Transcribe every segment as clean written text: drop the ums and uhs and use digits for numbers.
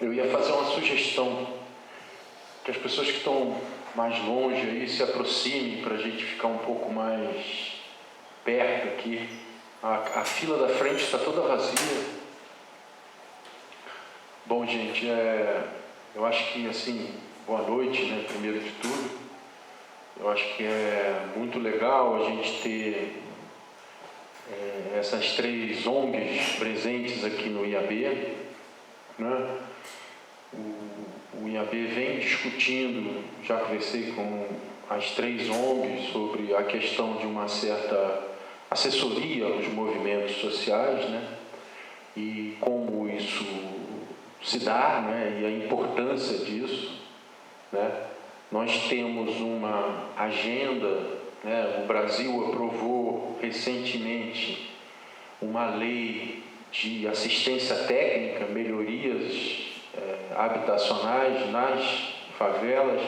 Eu ia fazer uma sugestão, que as pessoas que estão mais longe aí se aproximem para a gente ficar um pouco mais perto aqui. A fila da frente está toda vazia. Bom, gente, eu acho que, assim, boa noite, né, primeiro de tudo. Eu acho que é muito legal a gente ter essas 3 ONGs presentes aqui no IAB, né? O IAB vem discutindo, já conversei com as 3 ONGs sobre a questão de uma certa assessoria aos movimentos sociais, né? E como isso se dá, né? E a importância disso, né? Nós temos uma agenda, né? O Brasil aprovou recentemente uma lei de assistência técnica, melhorias habitacionais nas favelas,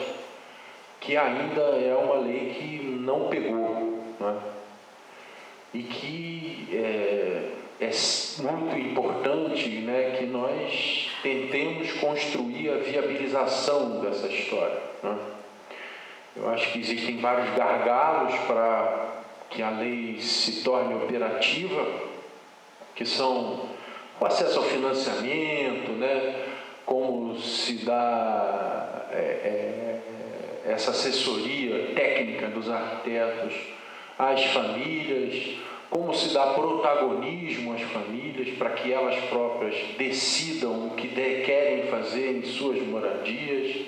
que ainda é uma lei que não pegou, né? E que é muito importante, né, que nós tentemos construir a viabilização dessa história, né? Eu acho que existem vários gargalos para que a lei se torne operativa, que são o acesso ao financiamento, né, como se dá essa assessoria técnica dos arquitetos às famílias, como se dá protagonismo às famílias para que elas próprias decidam o que querem fazer em suas moradias,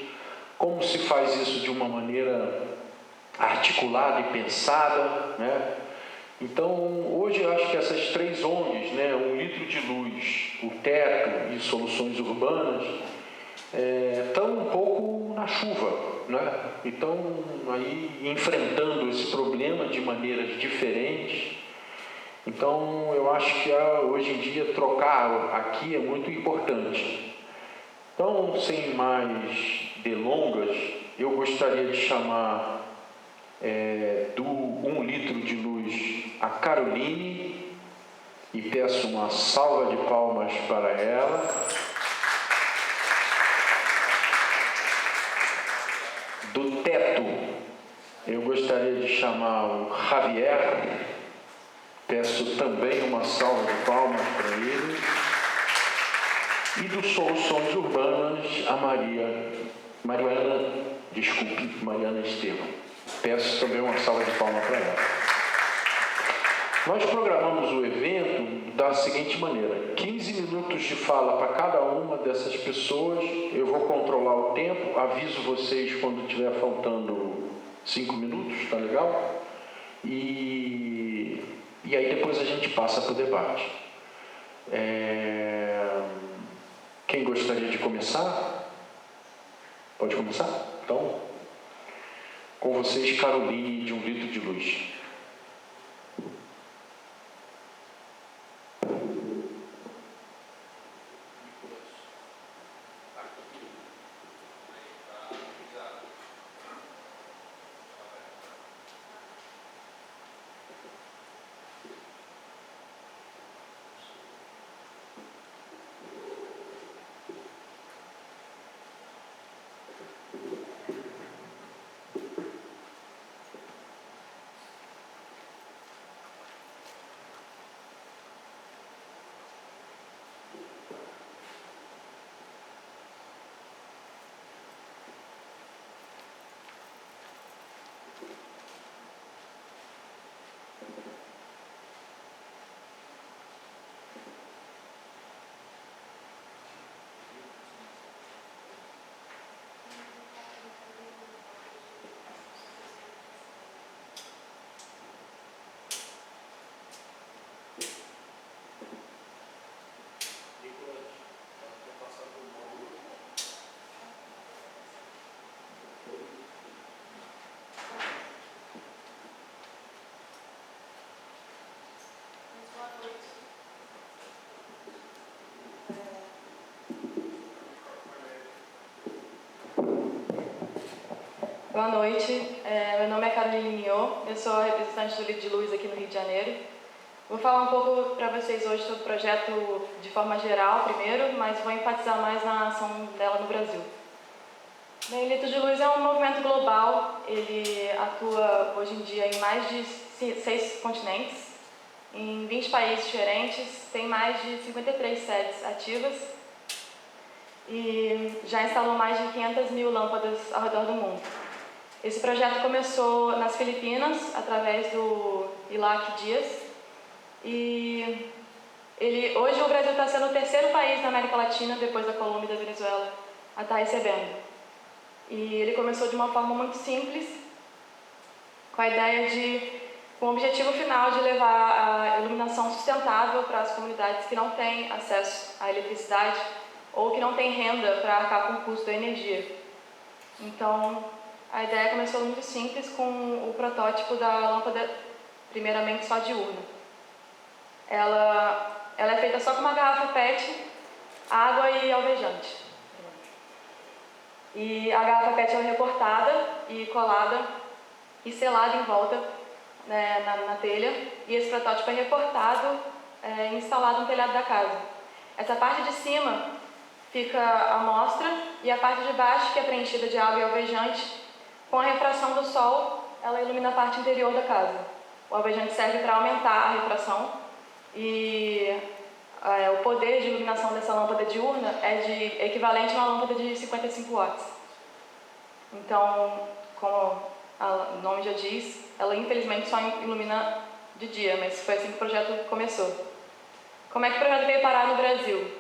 como se faz isso de uma maneira articulada e pensada, né? Então, hoje eu acho que essas 3 ONGs, né, Um Litro de Luz, o Teto e Soluções Urbanas, estão um pouco na chuva, né? Estão aí enfrentando esse problema de maneiras diferentes. Então, eu acho que hoje em dia trocar aqui é muito importante. Então, sem mais delongas, eu gostaria de chamar do Um Litro de Luz a Caroline e peço uma salva de palmas para ela. Do Teto, eu gostaria de chamar o Javier, peço também uma salva de palmas para ele. E do Soluções Urbanas, a Mariana Estevam. Peço também uma salva de palmas para ela. Nós programamos o evento da seguinte maneira: 15 minutos de fala para cada uma dessas pessoas. Eu vou controlar o tempo, aviso vocês quando estiver faltando 5 minutos, tá legal? E aí depois a gente passa para o debate. Quem gostaria de começar? Pode começar? Então, com vocês, Caroline, de Um Litro de Luz. Boa noite, meu nome é Caroline Mignot, eu sou a representante do Litro de Luz aqui no Rio de Janeiro. Vou falar um pouco para vocês hoje sobre o projeto de forma geral primeiro, mas vou enfatizar mais na ação dela no Brasil. Bem, Litros de Luz é um movimento global, ele atua hoje em dia em mais de 6 continentes, em 20 países diferentes, tem mais de 53 sedes ativas e já instalou mais de 500 mil lâmpadas ao redor do mundo. Esse projeto começou nas Filipinas, através do Ilac Dias, e hoje o Brasil está sendo o terceiro país na América Latina, depois da Colômbia e da Venezuela, a estar recebendo. E ele começou de uma forma muito simples, com a ideia com o objetivo final de levar a iluminação sustentável para as comunidades que não têm acesso à eletricidade ou que não têm renda para arcar com o custo da energia. Então, a ideia começou muito simples com o protótipo da lâmpada, primeiramente só diurna. Ela é feita só com uma garrafa PET, água e alvejante. E a garrafa PET é recortada e colada e selada em volta, né, na telha. E esse protótipo é recortado e instalado no telhado da casa. Essa parte de cima fica à mostra e a parte de baixo, que é preenchida de água e alvejante, com a refração do sol, ela ilumina a parte interior da casa. O alvejante serve para aumentar a refração e o poder de iluminação dessa lâmpada diurna é equivalente a uma lâmpada de 55 watts. Então, como o nome já diz, ela infelizmente só ilumina de dia, mas foi assim que o projeto começou. Como é que o projeto veio parar no Brasil?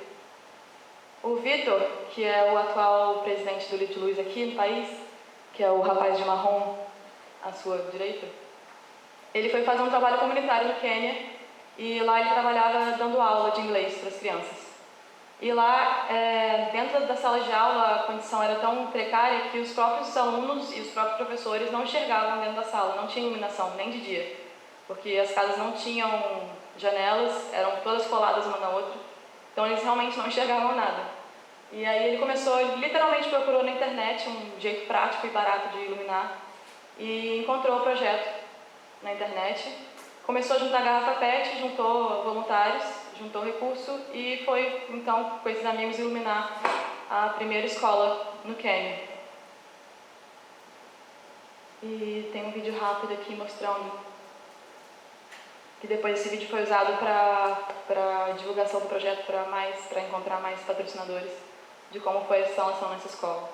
O Vitor, que é o atual presidente do Litros de Luz aqui no país, que é o rapaz de marrom à sua direita, ele foi fazer um trabalho comunitário no Quênia e lá ele trabalhava dando aula de inglês para as crianças. E lá, dentro da sala de aula, a condição era tão precária que os próprios alunos e os próprios professores não enxergavam dentro da sala, não tinha iluminação, nem de dia, porque as casas não tinham janelas, eram todas coladas uma na outra, então eles realmente não enxergavam nada. E aí ele literalmente procurou na internet um jeito prático e barato de iluminar e encontrou o projeto na internet, começou a juntar garrafa PET, juntou voluntários, juntou recurso e foi, então, com esses amigos iluminar a primeira escola no Quênia. E tem um vídeo rápido aqui mostrando que depois esse vídeo foi usado para divulgação do projeto, para encontrar mais patrocinadores, de como foi a instalação nessa escola.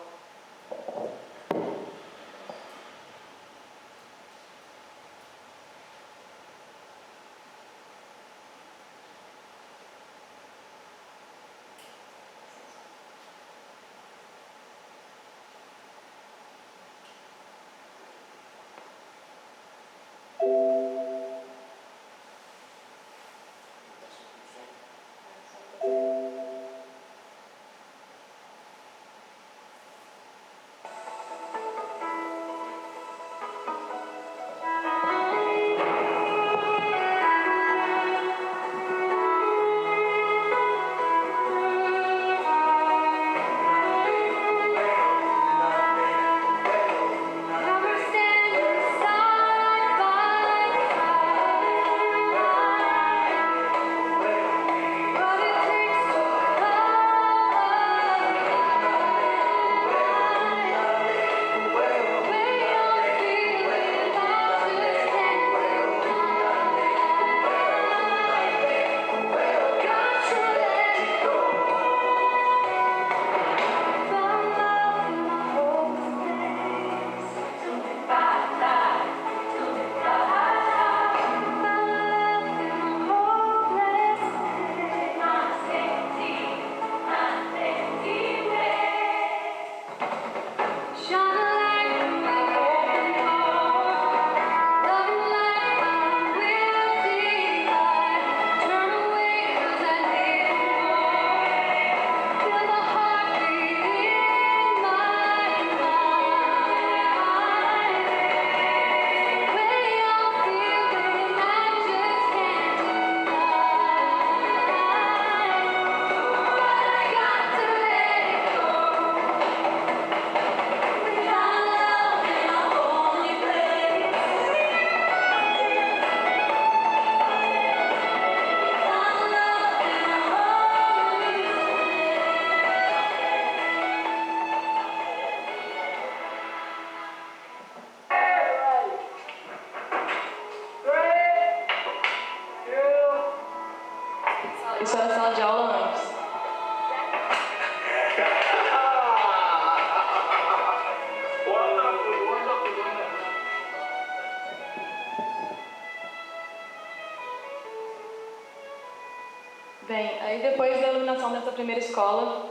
primeira escola,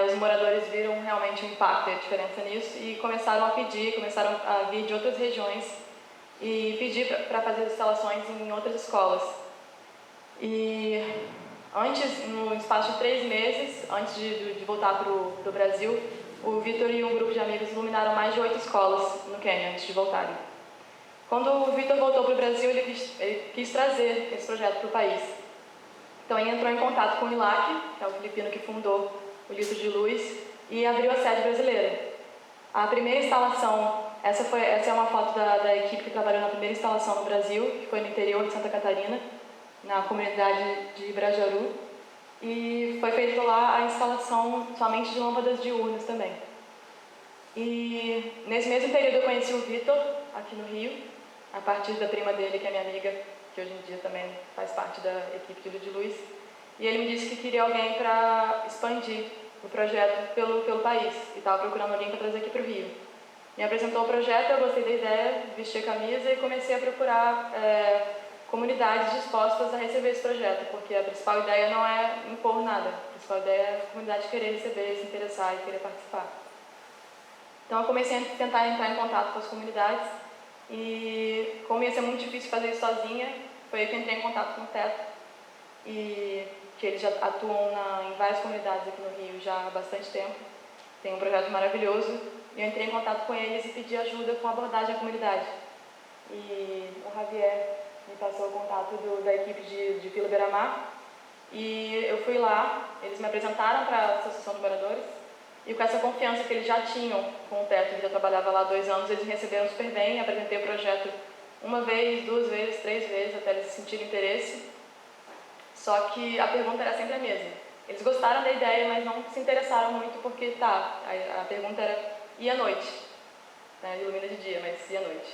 os moradores viram realmente o impacto e a diferença nisso e começaram a vir de outras regiões e pedir para fazer instalações em outras escolas. E antes, no espaço de 3 meses, antes de voltar para o Brasil, o Vitor e um grupo de amigos iluminaram mais de 8 escolas no Quênia antes de voltarem. Quando o Vitor voltou para o Brasil, ele quis trazer esse projeto para o país. Então ele entrou em contato com o Ilac, que é o filipino que fundou o Litro de Luz, e abriu a sede brasileira. A primeira instalação, essa é uma foto da equipe que trabalhou na primeira instalação no Brasil, que foi no interior de Santa Catarina, na comunidade de Ibrajaru, e foi feita lá a instalação somente de lâmpadas diurnas também. E nesse mesmo período eu conheci o Vitor, aqui no Rio, a partir da prima dele, que é minha amiga, que hoje em dia também faz parte da equipe de Litro de Luz, e ele me disse que queria alguém para expandir o projeto pelo país, e estava procurando alguém para trazer aqui para o Rio. Me apresentou o projeto, eu gostei da ideia, vesti a camisa e comecei a procurar comunidades dispostas a receber esse projeto, porque a principal ideia não é impor nada, a principal ideia é a comunidade querer receber, se interessar e querer participar. Então eu comecei a tentar entrar em contato com as comunidades e, como ia ser muito difícil fazer isso sozinha, foi aí que eu entrei em contato com o Teto, e que eles já atuam em várias comunidades aqui no Rio já há bastante tempo. Tem um projeto maravilhoso, e eu entrei em contato com eles e pedi ajuda com a abordagem à comunidade. E o Javier me passou o contato da equipe de Vila Beira-Mar, e eu fui lá, eles me apresentaram para a Associação de Moradores, e com essa confiança que eles já tinham com o Teto, que já trabalhava lá há 2 anos, eles me receberam super bem, apresentei o projeto 1 vez, 2 vezes, 3 vezes, até eles sentirem interesse. Só que a pergunta era sempre a mesma. Eles gostaram da ideia, mas não se interessaram muito porque, a pergunta era, e à noite? Né, ilumina de dia, mas e à noite?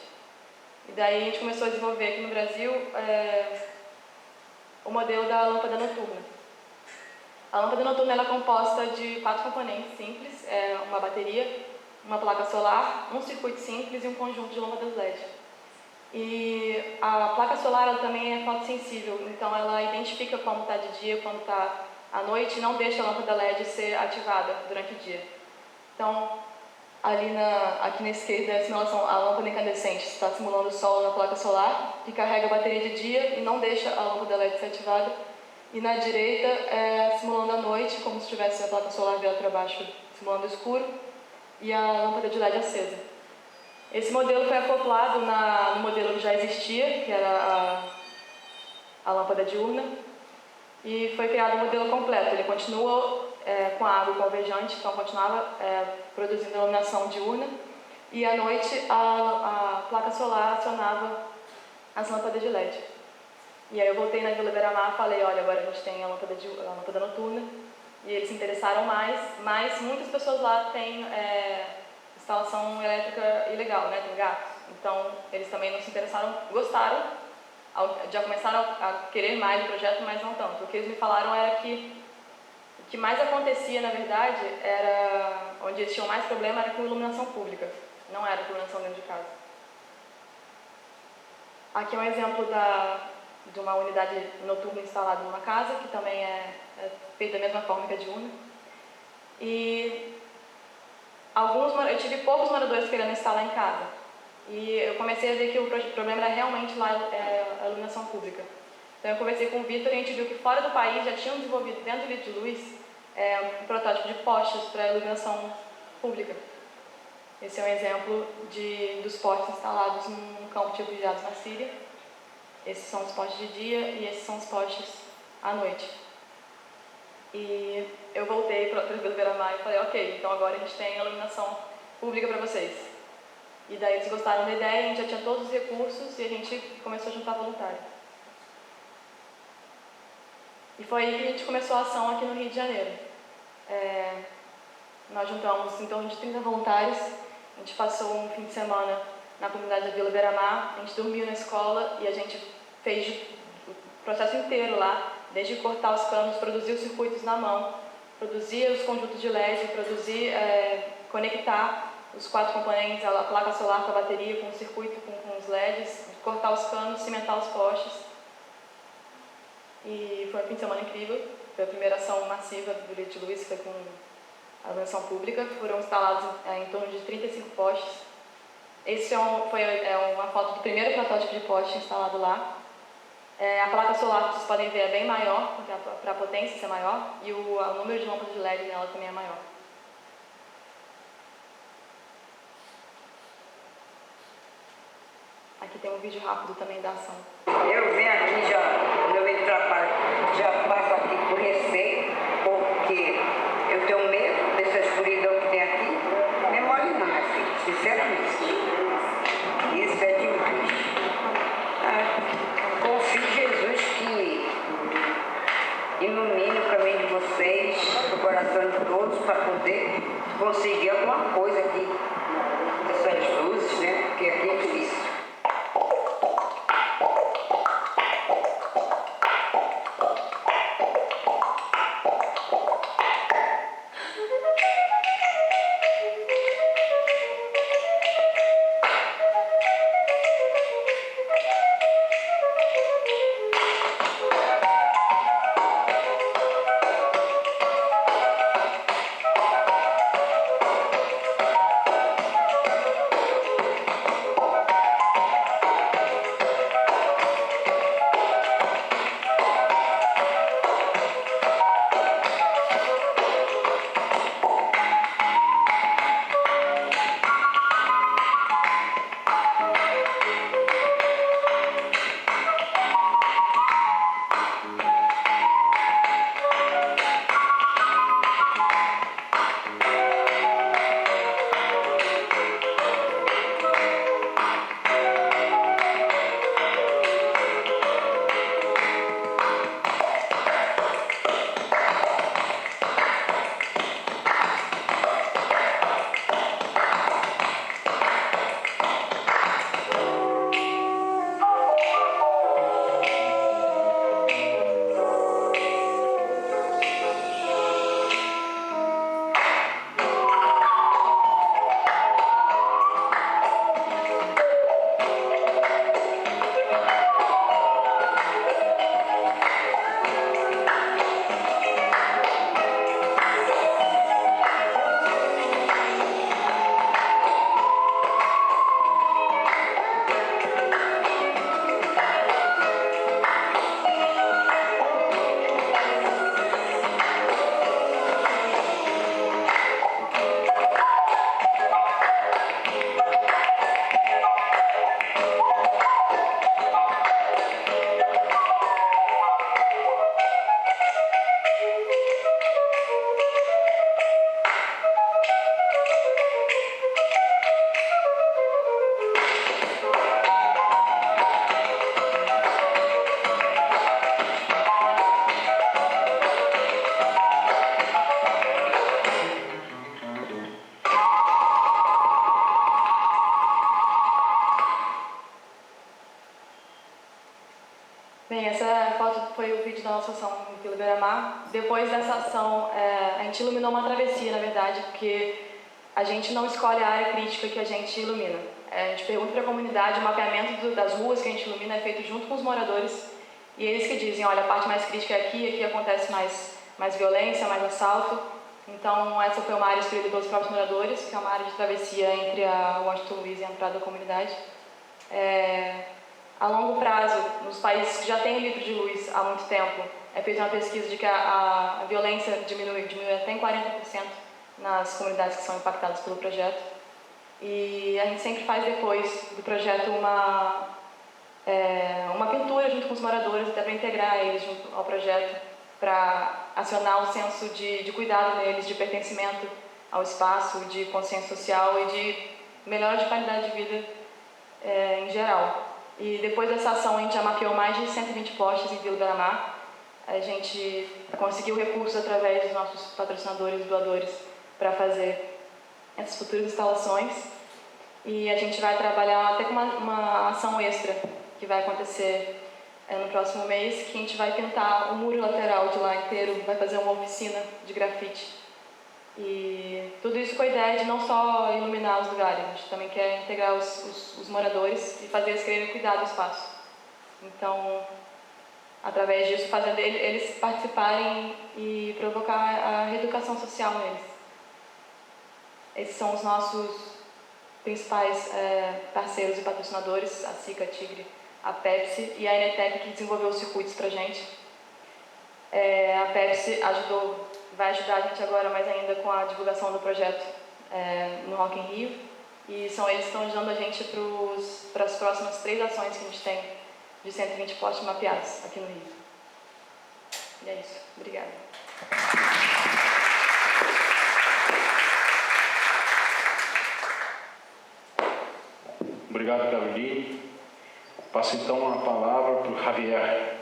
E daí a gente começou a desenvolver aqui no Brasil o modelo da lâmpada noturna. A lâmpada noturna ela é composta de 4 componentes simples, uma bateria, uma placa solar, um circuito simples e um conjunto de lâmpadas LED. E a placa solar ela também é fotossensível, então ela identifica quando está de dia, quando está à noite, e não deixa a lâmpada LED ser ativada durante o dia. Então, aqui na esquerda é a simulação, a lâmpada incandescente está simulando o sol na placa solar, que carrega a bateria de dia e não deixa a lâmpada LED ser ativada. E na direita é simulando a noite, como se tivesse a placa solar virada para baixo, simulando o escuro, e a lâmpada de LED acesa. Esse modelo foi acoplado no modelo que já existia, que era a lâmpada diurna, e foi criado um modelo completo. Ele continua com a água e com o alvejante, então continuava produzindo iluminação diurna, e à noite a placa solar acionava as lâmpadas de LED. E aí eu voltei na Vila Beira-Mar e falei, olha, agora a gente tem a lâmpada noturna, e eles se interessaram mais, mas muitas pessoas lá têm instalação elétrica ilegal, né, tem gatos. Então eles também não se interessaram, gostaram, já começaram a querer mais o projeto, mas não tanto. O que eles me falaram era que o que mais acontecia, na verdade, era onde eles tinham mais problema era com iluminação pública, não era com iluminação dentro de casa. Aqui é um exemplo de uma unidade noturna instalada numa casa, que também é feita da mesma forma que a diurna. E eu tive poucos moradores querendo instalar em casa. E eu comecei a ver que o problema era realmente lá a iluminação pública. Então eu conversei com o Vitor e a gente viu que fora do país já tinham desenvolvido dentro do Litro de Luz um protótipo de postes para iluminação pública. Esse é um exemplo dos postes instalados num campo de refugiados na Síria. Esses são os postes de dia e esses são os postes à noite. E eu voltei para a Vila Beira-Mar e falei, ok, então agora a gente tem iluminação pública para vocês. E daí eles gostaram da ideia, a gente já tinha todos os recursos e a gente começou a juntar voluntário. E foi aí que a gente começou a ação aqui no Rio de Janeiro. Nós juntamos em torno de 30 voluntários, a gente passou um fim de semana na comunidade da Vila Beira-Mar, a gente dormiu na escola e a gente fez o processo inteiro lá, desde cortar os canos, produzir os circuitos na mão, produzir os conjuntos de LED, conectar os 4 componentes, a placa solar com a bateria, com o circuito, com os LEDs, cortar os canos, cimentar os postes. E foi um fim de semana incrível. foi a primeira ação massiva do Grito de Luz, foi com a iluminação pública. Foram instalados em torno de 35 postes. Esse é uma foto do primeiro protótipo de poste instalado lá. A placa solar, que vocês podem ver, é bem maior, porque para a potência ser maior, e o número de lâmpadas de LED nela também é maior. Aqui tem um vídeo rápido também da ação. Eu venho aqui quando eu venho trabalhar, já passo aqui por receio, porque eu tenho medo dessa escuridão que tem aqui. Não é mole não, minha filha, sinceramente. Isso é demais. Confio em Jesus que ilumine o caminho de vocês, o coração de todos, para poder conseguir alguma coisa aqui. Essas luzes, né? Porque aqui é difícil. Bem, essa foto foi o vídeo da nossa ação em Vila Beira-Mar. Depois dessa ação, a gente iluminou uma travessia, na verdade, porque a gente não escolhe a área crítica que a gente ilumina. A gente pergunta para a comunidade, o mapeamento das ruas que a gente ilumina é feito junto com os moradores, e eles que dizem, olha, a parte mais crítica é aqui acontece mais violência, mais assalto. Então, essa foi uma área escolhida pelos próprios moradores, que é uma área de travessia entre a Washington Luiz e a entrada da comunidade. A longo prazo, nos países que já têm litro de luz há muito tempo, é feita uma pesquisa de que a violência diminui até em 40% nas comunidades que são impactadas pelo projeto. E a gente sempre faz depois do projeto uma pintura junto com os moradores, até para integrar eles junto ao projeto, para acionar o senso de cuidado neles, de pertencimento ao espaço, de consciência social e de melhora de qualidade de vida em geral. E depois dessa ação, a gente já mapeou mais de 120 postes em Vila Beira-Mar. A gente conseguiu recursos através dos nossos patrocinadores e doadores para fazer essas futuras instalações. E a gente vai trabalhar até com uma ação extra que vai acontecer no próximo mês, que a gente vai pintar o muro lateral de lá inteiro, vai fazer uma oficina de grafite. E tudo isso com a ideia de não só iluminar os lugares, a gente também quer integrar os moradores e fazer eles quererem cuidar do espaço. Então, através disso, fazendo eles participarem e provocar a reeducação social neles. Esses são os nossos principais parceiros e patrocinadores, a SICA, a Tigre, a Pepsi e a Enetec, que desenvolveu os circuitos para a gente. A Pepsi vai ajudar a gente agora mais ainda com a divulgação do projeto no Rock in Rio, e são eles que estão ajudando a gente para as próximas 3 ações que a gente tem de 120 postes mapeados aqui no Rio. E é isso. Obrigada. Obrigado, Caroline. Passo então a palavra para o Javier.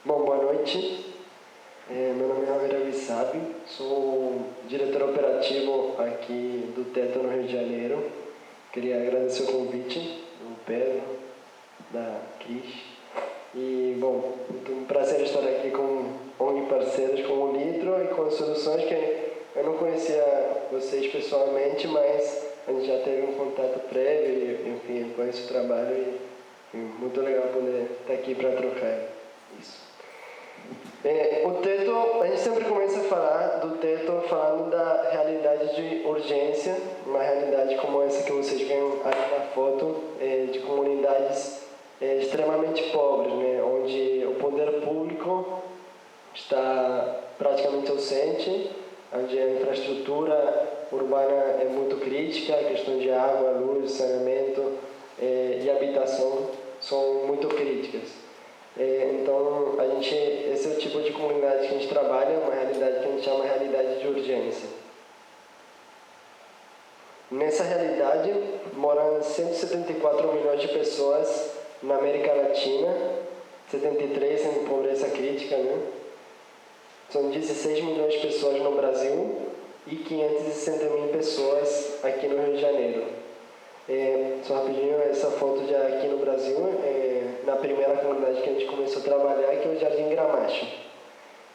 Bom, boa noite. Meu nome é Javier Abissab, sou diretor operativo aqui do Teto no Rio de Janeiro. Queria agradecer o convite do Pedro, da Cris. E, bom, muito um prazer estar aqui com ONG parceiros, com o Litro e com as soluções que eu não conhecia vocês pessoalmente, mas a gente já teve um contato prévio e, enfim, eu conheço o trabalho e muito legal poder estar aqui para trocar isso. O teto, a gente sempre começa a falar do teto falando da realidade de urgência, uma realidade como essa que vocês veem ali na foto, de comunidades extremamente pobres, né, onde o poder público está praticamente ausente, onde a infraestrutura urbana é muito crítica, a questão de água, luz, saneamento e habitação são muito críticas. Então, esse é o tipo de comunidade que a gente trabalha, uma realidade que a gente chama realidade de urgência. Nessa realidade, moram 174 milhões de pessoas na América Latina, 73 em pobreza crítica, né? São 16 milhões de pessoas no Brasil e 560 mil pessoas aqui no Rio de Janeiro. Só rapidinho, essa foto de aqui no Brasil, na primeira comunidade que a gente começou a trabalhar, que é o Jardim Gramacho.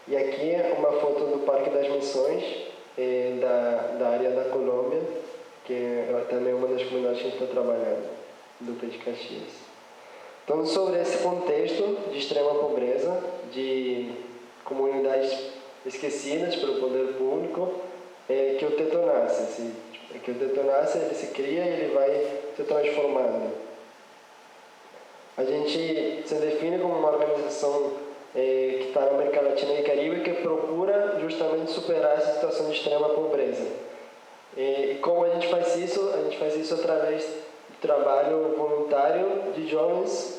E aqui é uma foto do Parque das Missões, da área da Colômbia, que é também uma das comunidades que a gente está trabalhando, do Pé de Caxias. Então, sobre esse contexto de extrema pobreza, de comunidades esquecidas pelo poder público, que o Teto nasce. Que o Teto nasce, ele se cria e ele vai se transformando. A gente se define como uma organização que está na América Latina e Caribe que procura justamente superar essa situação de extrema pobreza. E como a gente faz isso? A gente faz isso através do trabalho voluntário de jovens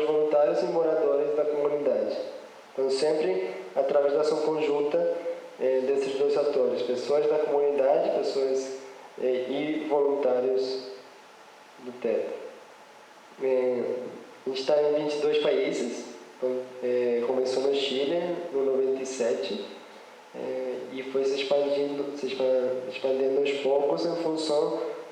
voluntários e moradores da comunidade. Então, sempre através da ação conjunta desses dois atores, pessoas da comunidade, pessoas e voluntários do Teto. A gente está em 22 países, começou no Chile, no 97, e foi se expandindo aos poucos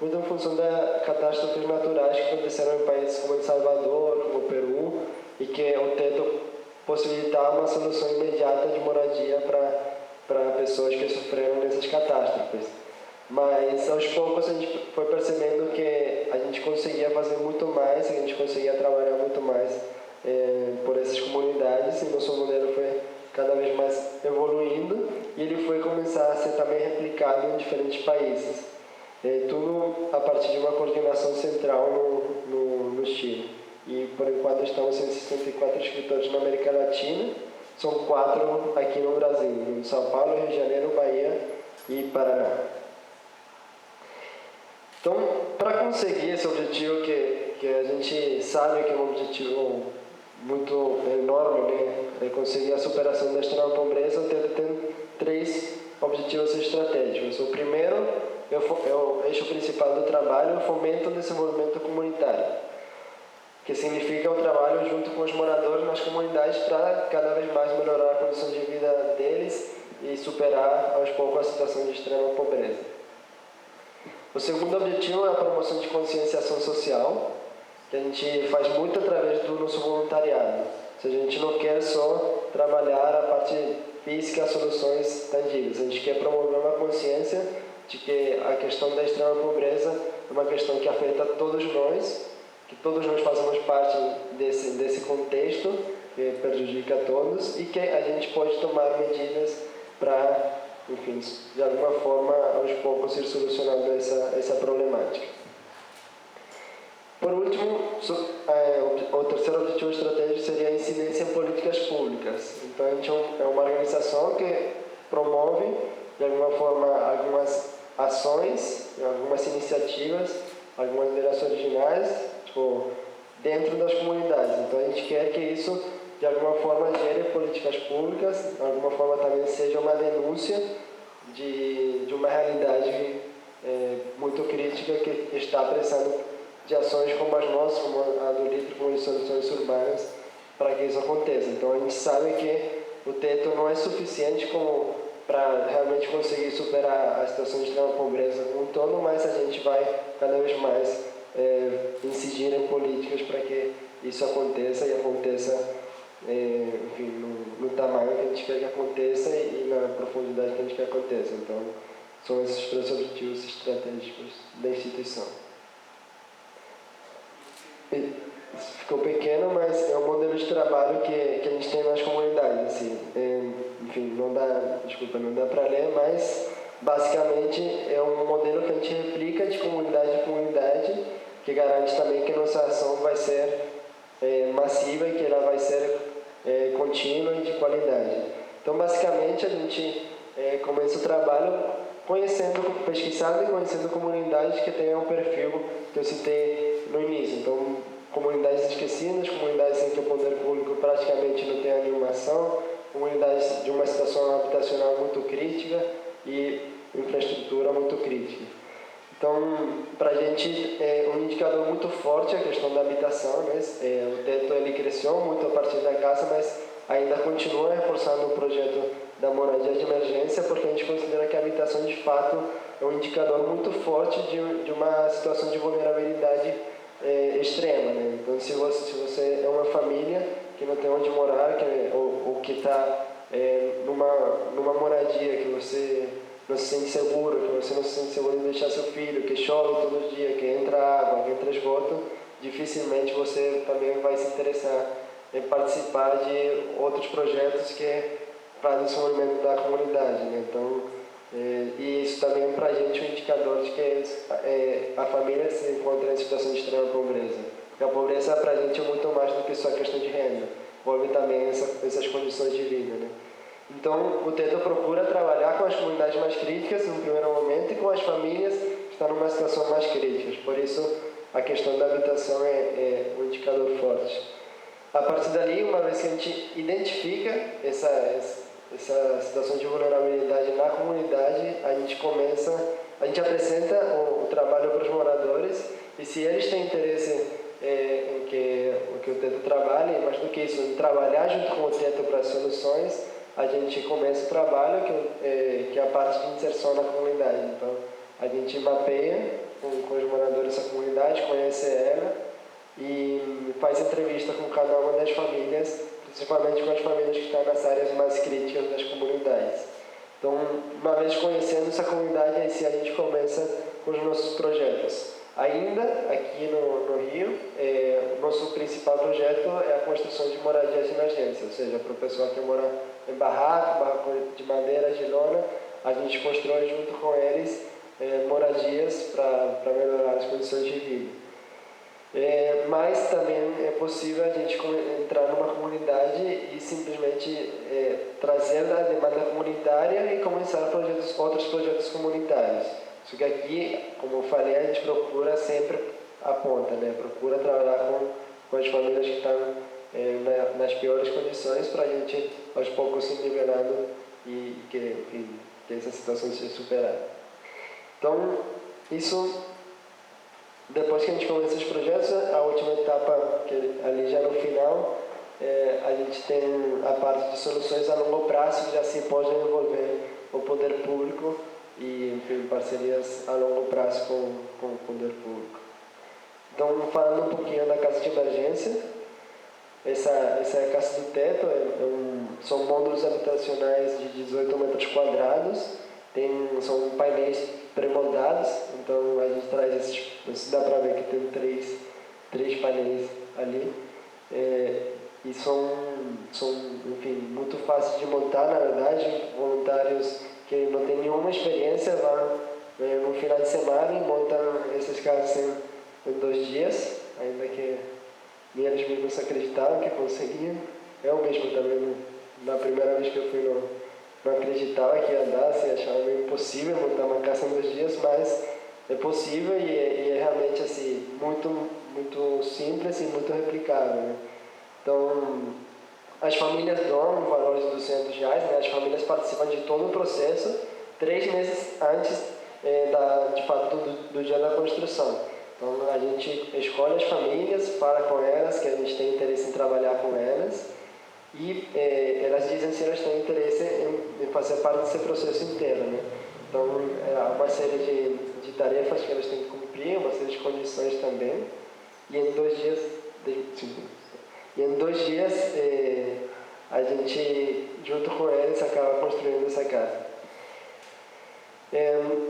muito em função das catástrofes naturais que aconteceram em países como El Salvador, como o Peru, e que o Teto possibilitava uma solução imediata de moradia para pessoas que sofreram nessas catástrofes. Mas aos poucos a gente foi percebendo que a gente conseguia fazer muito mais, a gente conseguia trabalhar muito mais por essas comunidades, e nosso modelo foi cada vez mais evoluindo e ele foi começar a ser também replicado em diferentes países. Tudo a partir de uma coordenação central no Chile. E por enquanto estamos em 64 escritórios na América Latina, são 4 aqui no Brasil, em São Paulo, Rio de Janeiro, Bahia e Paraná. Então, para conseguir esse objetivo que a gente sabe que é um objetivo muito enorme, né? Conseguir a superação da extrema pobreza, tem 3 objetivos estratégicos. O primeiro o eixo principal do trabalho é o fomento do desenvolvimento comunitário, que significa o trabalho junto com os moradores nas comunidades para cada vez mais melhorar a condição de vida deles e superar aos poucos a situação de extrema pobreza. O segundo objetivo é a promoção de conscienciação social, que a gente faz muito através do nosso voluntariado. Ou seja, a gente não quer só trabalhar a parte física, soluções tangíveis. A gente quer promover uma consciência de que a questão da extrema pobreza é uma questão que afeta todos nós, que todos nós fazemos parte desse contexto que prejudica a todos e que a gente pode tomar medidas para, enfim, de alguma forma, aos poucos ir solucionando essa problemática. Por último, o terceiro objetivo estratégico seria a incidência em políticas públicas. Então, a gente é uma organização que promove, de alguma forma, algumas ações, algumas iniciativas, algumas ideias originais, dentro das comunidades. Então, a gente quer que isso, de alguma forma, gere políticas públicas, de alguma forma também seja uma denúncia de uma realidade muito crítica que está precisando de ações como as nossas, como a do Litro, como as soluções urbanas, para que isso aconteça. Então, a gente sabe que o teto não é suficiente para realmente conseguir superar a situação de extrema pobreza como um todo, mas a gente vai cada vez mais incidir em políticas para que isso aconteça e aconteça enfim, no tamanho que a gente quer que aconteça e na profundidade que a gente quer que aconteça. Então, são esses três objetivos estratégicos da instituição. Ficou pequeno, mas é um modelo de trabalho que a gente tem nas comunidades. Assim. Enfim, não dá para ler, mas basicamente é um modelo que a gente replica de comunidade em comunidade, que garante também que nossa ação vai ser massiva e que ela vai ser contínua e de qualidade. Então, basicamente, a gente começa o trabalho pesquisando e conhecendo comunidades que tenham um perfil que eu citei no início. Então, comunidades esquecidas, comunidades em que o poder público praticamente não tem nenhuma ação, comunidades de uma situação habitacional muito crítica e infraestrutura muito crítica. Então, para a gente é um indicador muito forte a questão da habitação, né? O teto ele cresceu muito a partir da casa, mas ainda continua reforçando o projeto da moradia de emergência, porque a gente considera que a habitação, de fato, é um indicador muito forte de uma situação de vulnerabilidade extrema. Né? Então, se você é uma família que não tem onde morar, ou que está numa moradia que você não se sente seguro, que você não se sente seguro de deixar seu filho, que chove todo dia, que entra água, que entra esgoto, dificilmente você também vai se interessar em participar de outros projetos que para o desenvolvimento da comunidade. Né? Então, e isso também é para a gente um indicador de que a família se encontra em situação de extrema pobreza. Porque a pobreza para a gente é muito mais do que só a questão de renda, envolve também essas condições de vida. Né? Então, o teto procura trabalhar com as comunidades mais críticas no primeiro momento e com as famílias que estão numa situação mais crítica. Por isso, a questão da habitação é um indicador forte. A partir dali, uma vez que a gente identifica essa situação de vulnerabilidade na comunidade, a gente apresenta o trabalho para os moradores e se eles têm interesse em que o teto trabalhe, mais do que isso, em trabalhar junto com o teto para as soluções, a gente começa o trabalho que é a parte de inserção na comunidade. Então, a gente mapeia com os moradores da comunidade, conhece ela e faz entrevista com cada uma das famílias, principalmente com as famílias que estão nas áreas mais críticas das comunidades. Então, uma vez conhecendo essa comunidade, aí sim a gente começa com os nossos projetos. Ainda aqui no Rio, o nosso principal projeto é a construção de moradias de emergência, ou seja, para o pessoal que mora em barraco de madeira, de lona, a gente constrói junto com eles moradias para melhorar as condições de vida. Mas também é possível a gente entrar numa comunidade e simplesmente trazer a demanda comunitária e começar outros projetos comunitários. Só que aqui, como eu falei, a gente procura sempre a ponta, né? Procura trabalhar com as famílias que estão nas piores condições para a gente, aos poucos, se nivelando e que essa situação seja superada. Então, isso, depois que a gente começa os projetos, a última etapa, que ali já no final, a gente tem a parte de soluções a longo prazo, que já se pode envolver o poder público e, enfim, parcerias a longo prazo com o poder público. Então, falando um pouquinho da casa de emergência, essa é a casa do teto, são módulos habitacionais de 18 metros quadrados, são painéis pré-moldados, então a gente traz esses, dá para ver que tem três painéis ali, e são, enfim, muito fáceis de montar, na verdade. Voluntários que não têm nenhuma experiência vão no final de semana e montam essas casas em 2 dias, ainda que nem eles mesmos acreditavam que conseguiam. Eu mesmo também, na primeira vez que eu fui, não acreditava que ia dar, assim, achava meio impossível montar uma casa em 2 dias, mas é possível e é realmente assim, muito, muito simples e muito replicável, né? Então, as famílias dão um valor de R$200, né? As famílias participam de todo o processo 3 meses antes de fato do dia da construção. Então, a gente escolhe as famílias, fala com elas que a gente tem interesse em trabalhar com elas e elas dizem se elas têm interesse em fazer parte desse processo inteiro, né? Então, há uma série de tarefas que elas têm que cumprir, uma série de condições também, e em 2 dias a gente, junto com eles, acaba construindo essa casa.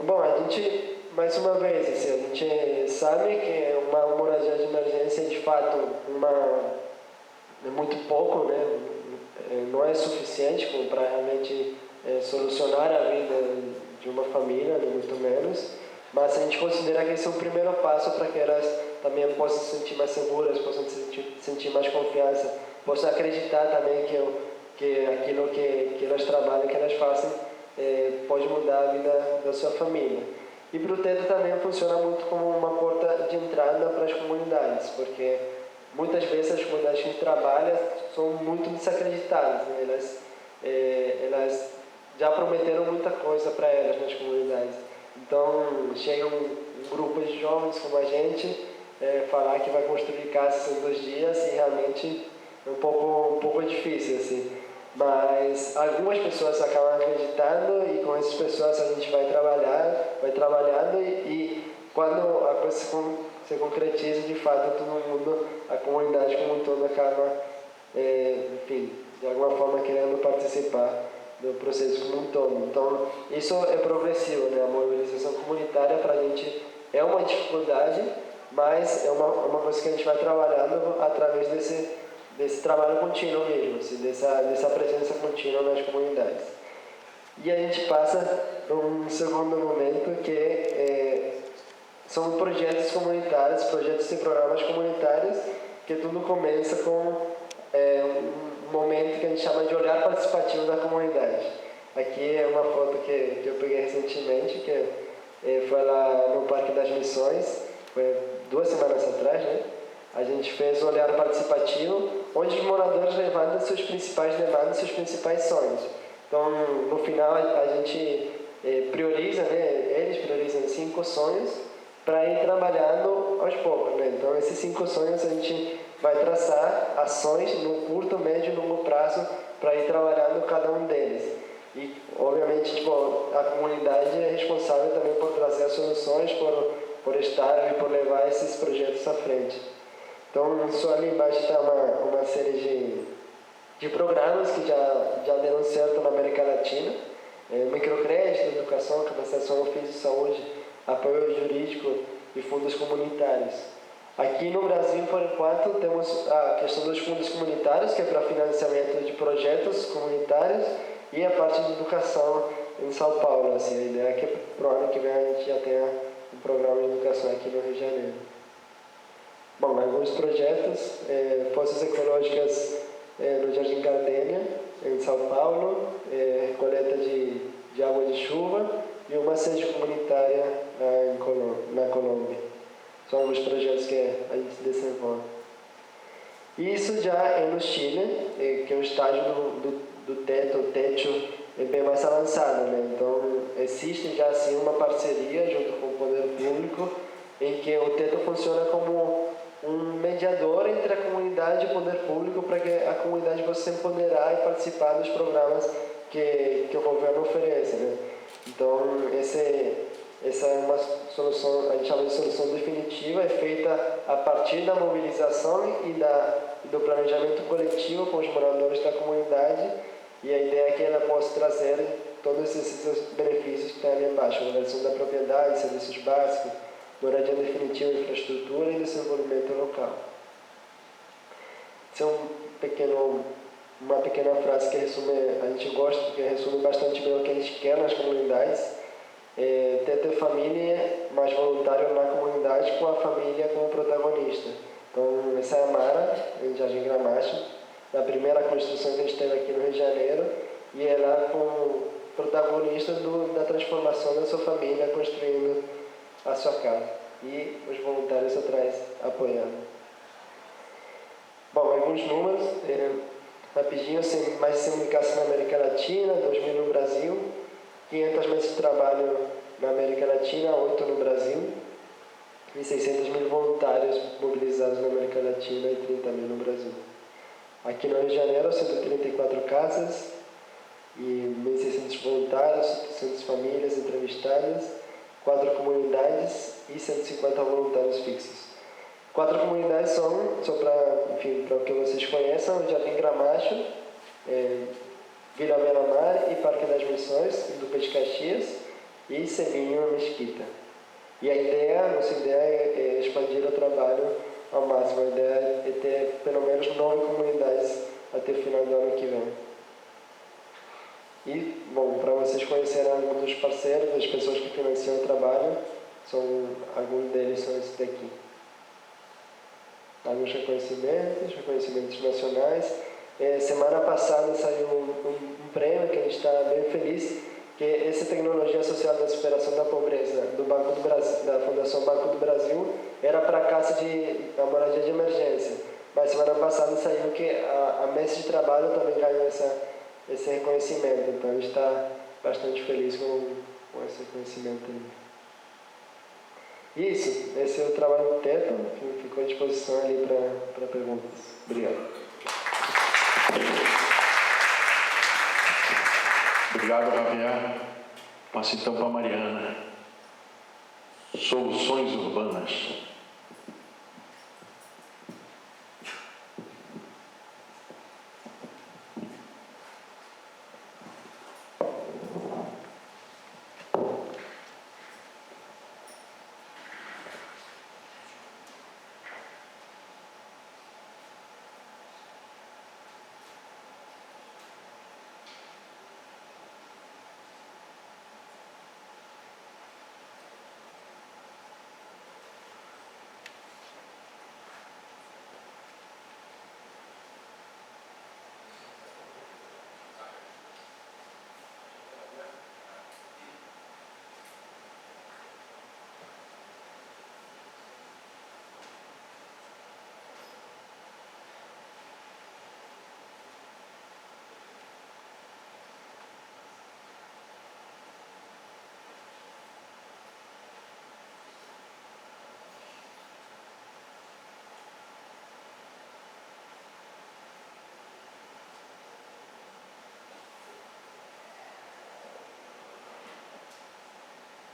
Bom, a gente, mais uma vez, assim, a gente sabe que uma moradia de emergência, de fato, é muito pouco, né? Não é suficiente para realmente solucionar a vida de uma família, nem muito menos, mas a gente considera que esse é o primeiro passo para que elas também possam se sentir mais seguras, possam sentir mais confiança, possam acreditar também que aquilo que elas trabalham, que elas fazem, pode mudar a vida da sua família. E para o teto também funciona muito como uma porta de entrada para as comunidades, porque muitas vezes as comunidades que a gente trabalha são muito desacreditadas, né? Elas já prometeram muita coisa para elas nas comunidades. Então, chega um grupo de jovens como a gente, falar que vai construir casas em 2 dias e realmente é um pouco difícil, assim. Mas algumas pessoas acabam acreditando e com essas pessoas a gente vai trabalhando e quando a coisa se concretiza, de fato, todo mundo, a comunidade como um todo acaba, enfim, de alguma forma querendo participar do processo como um todo. Então, isso é progressivo, né? A mobilização comunitária para a gente é uma dificuldade, mas é uma coisa que a gente vai trabalhando através desse trabalho contínuo mesmo, assim, dessa presença contínua nas comunidades. E a gente passa para um segundo momento que são projetos comunitários, projetos e programas comunitários, que tudo começa com um momento que a gente chama de olhar participativo da comunidade. Aqui é uma foto que eu peguei recentemente, que foi lá no Parque das Missões, foi 2 semanas atrás, né? A gente fez um olhar participativo, onde os moradores levantam suas principais demandas, seus principais sonhos. Então, no final, a gente prioriza, né? Eles priorizam 5 sonhos para ir trabalhando aos poucos, né? Então, esses 5 sonhos a gente vai traçar ações no curto, médio e longo prazo para ir trabalhando cada um deles. E, obviamente, a comunidade é responsável também por trazer as soluções, por estar e por levar esses projetos à frente. Então, só ali embaixo está uma série de programas que já deram certo na América Latina. Microcrédito, educação, capacitação, ofício de saúde, apoio jurídico e fundos comunitários. Aqui no Brasil, por enquanto, temos a questão dos fundos comunitários, que é para financiamento de projetos comunitários, e a parte de educação em São Paulo. Assim, a ideia é que para o ano que vem a gente já tenha um programa de educação aqui no Rio de Janeiro. Bom, alguns projetos, Forças Ecológicas no Jardim Gardênia, em São Paulo, coleta de água de chuva e uma sede comunitária na Colômbia. São os projetos que a gente desenvolve. E isso já é no Chile, que é o estágio do teto é bem mais avançada, né? Então, existe já assim uma parceria junto com o poder público em que o Teto funciona como um mediador entre a comunidade e o poder público para que a comunidade possa se empoderar e participar dos programas que o governo oferece, né? Então, essa é uma solução, a gente chama de solução definitiva, é feita a partir da mobilização e do planejamento coletivo com os moradores da comunidade, e a ideia é que ela possa trazer todos esses benefícios que estão ali embaixo: valorização da propriedade, serviços básicos, moradia definitiva, infraestrutura e desenvolvimento local. Essa é uma pequena frase que resume, a gente gosta, porque resume bastante bem o que a gente quer nas comunidades. Ter família mais voluntário na comunidade, com a família como protagonista. Então, essa é a Mara, em Jardim Gramacho, na primeira construção que a gente teve aqui no Rio de Janeiro, e ela como protagonista da transformação da sua família, construindo a sua casa. E os voluntários atrás apoiando. Bom, alguns números, rapidinho, mais de 100 mil casas na América Latina, 2.000 no Brasil, 500 meses de trabalho na América Latina, 8 no Brasil, e 600 mil voluntários mobilizados na América Latina e 30 mil no Brasil. Aqui no Rio de Janeiro, 134 casas e 1.600 voluntários, 700 famílias entrevistadas, 4 comunidades e 150 voluntários fixos. 4 comunidades são, só para que vocês conheçam, o Jardim Gramacho, Vila Beira-Mar e Parque das Missões, do Duque de Caxias, e Seminho, Mesquita. E a nossa ideia é expandir o trabalho ao máximo. A ideia é ter pelo menos 9 comunidades até o final do ano que vem. E, bom, para vocês conhecerem alguns dos parceiros, das pessoas que financiam o trabalho, alguns deles são esses daqui. Alguns reconhecimentos nacionais. Semana passada saiu um prêmio que a gente está bem feliz, que é essa tecnologia social da superação da pobreza do Banco do Brasil, da Fundação Banco do Brasil, era para a casa de moradia de emergência. Mas semana passada saiu que a mesa de trabalho também ganhou esse reconhecimento. Então a gente está bastante feliz com esse reconhecimento aí. Isso, esse é o trabalho do Teto, que ficou à disposição ali para perguntas. Obrigado. Obrigado, Javier. Passo então para a Mariana. Soluções urbanas.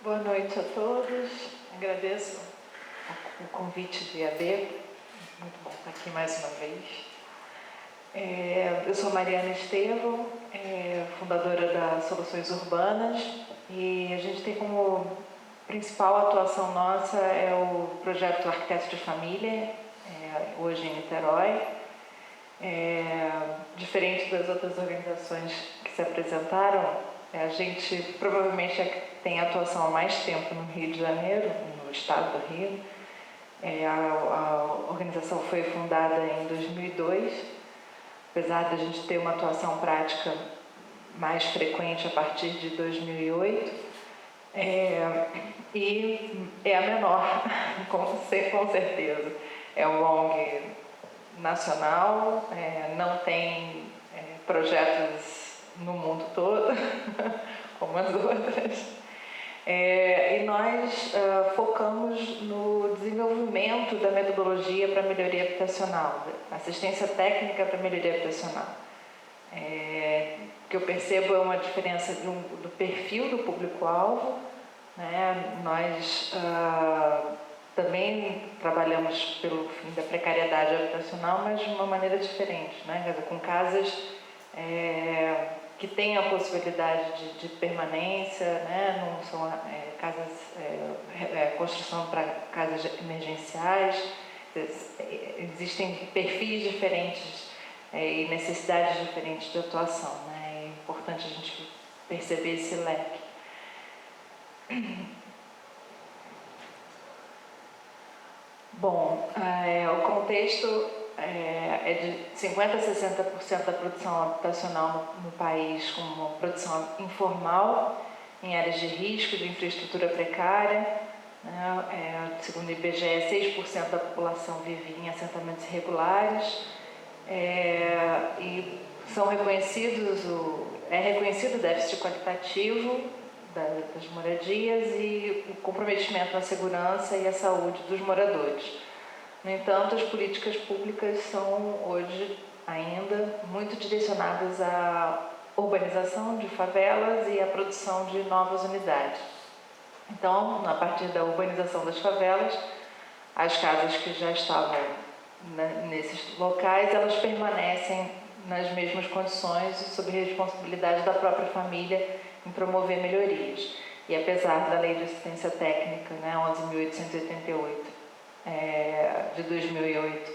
Boa noite a todos. Agradeço o convite do IAB. Muito bom estar aqui mais uma vez. Eu sou Mariana Estevão, fundadora da Soluções Urbanas, e a gente tem como principal atuação nossa o projeto Arquitetos de Família, hoje em Niterói. Diferente das outras organizações que se apresentaram, a gente provavelmente tem atuação há mais tempo no Rio de Janeiro, no estado do Rio. A organização foi fundada em 2002, apesar de a gente ter uma atuação prática mais frequente a partir de 2008, e é a menor, com certeza. É um ONG nacional, não tem projetos no mundo todo, como as outras. E nós focamos no desenvolvimento da metodologia para melhoria habitacional, assistência técnica para melhoria habitacional. O que eu percebo é uma diferença do perfil do público-alvo, né? Nós também trabalhamos pelo fim da precariedade habitacional, mas de uma maneira diferente, né? Com casas que têm a possibilidade de permanência, né? Não são construção para casas emergenciais. Existem perfis diferentes e necessidades diferentes de atuação, né? É importante a gente perceber esse leque. Bom, o contexto é de 50% a 60% da produção habitacional no país como produção informal, em áreas de risco, de infraestrutura precária. Segundo o IBGE, 6% da população vive em assentamentos irregulares. E são é reconhecido o déficit qualitativo das moradias e o comprometimento na segurança e a saúde dos moradores. No entanto, as políticas públicas são hoje ainda muito direcionadas à urbanização de favelas e à produção de novas unidades. Então, a partir da urbanização das favelas, as casas que já estavam nesses locais, elas permanecem nas mesmas condições e sob responsabilidade da própria família em promover melhorias. E apesar da Lei de Assistência Técnica, 11.888, de 2008,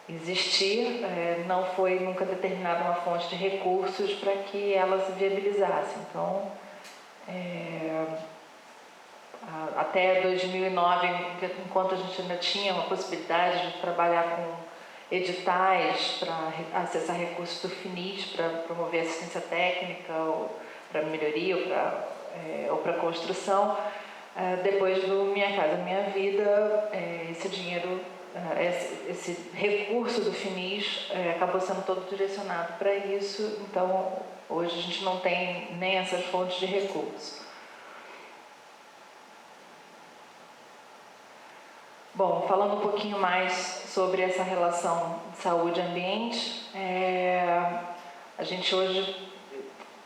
existir, não foi nunca determinada uma fonte de recursos para que ela se viabilizasse. Então, até 2009, enquanto a gente ainda tinha uma possibilidade de trabalhar com editais para acessar recursos do FINIS para promover assistência técnica ou para melhoria ou para construção, depois do Minha Casa Minha Vida, esse dinheiro, esse recurso do FINIS acabou sendo todo direcionado para isso. Então, hoje a gente não tem nem essas fontes de recurso. Bom, falando um pouquinho mais sobre essa relação de saúde e ambiente, a gente hoje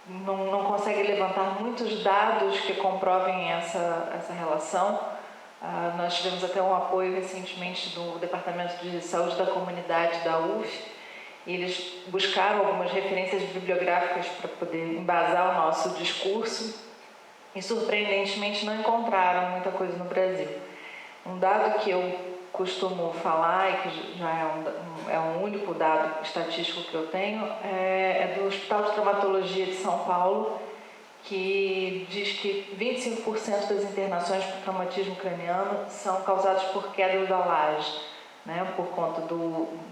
não consegue levantar muitos dados que comprovem essa relação. Nós tivemos até um apoio recentemente do Departamento de Saúde da Comunidade da UF, e eles buscaram algumas referências bibliográficas para poder embasar o nosso discurso e, surpreendentemente, não encontraram muita coisa no Brasil. Um dado que eu costumo falar, e que já é um único dado estatístico que eu tenho, é do Hospital de Traumatologia de São Paulo, que diz que 25% das internações por traumatismo craniano são causadas por queda da laje, por conta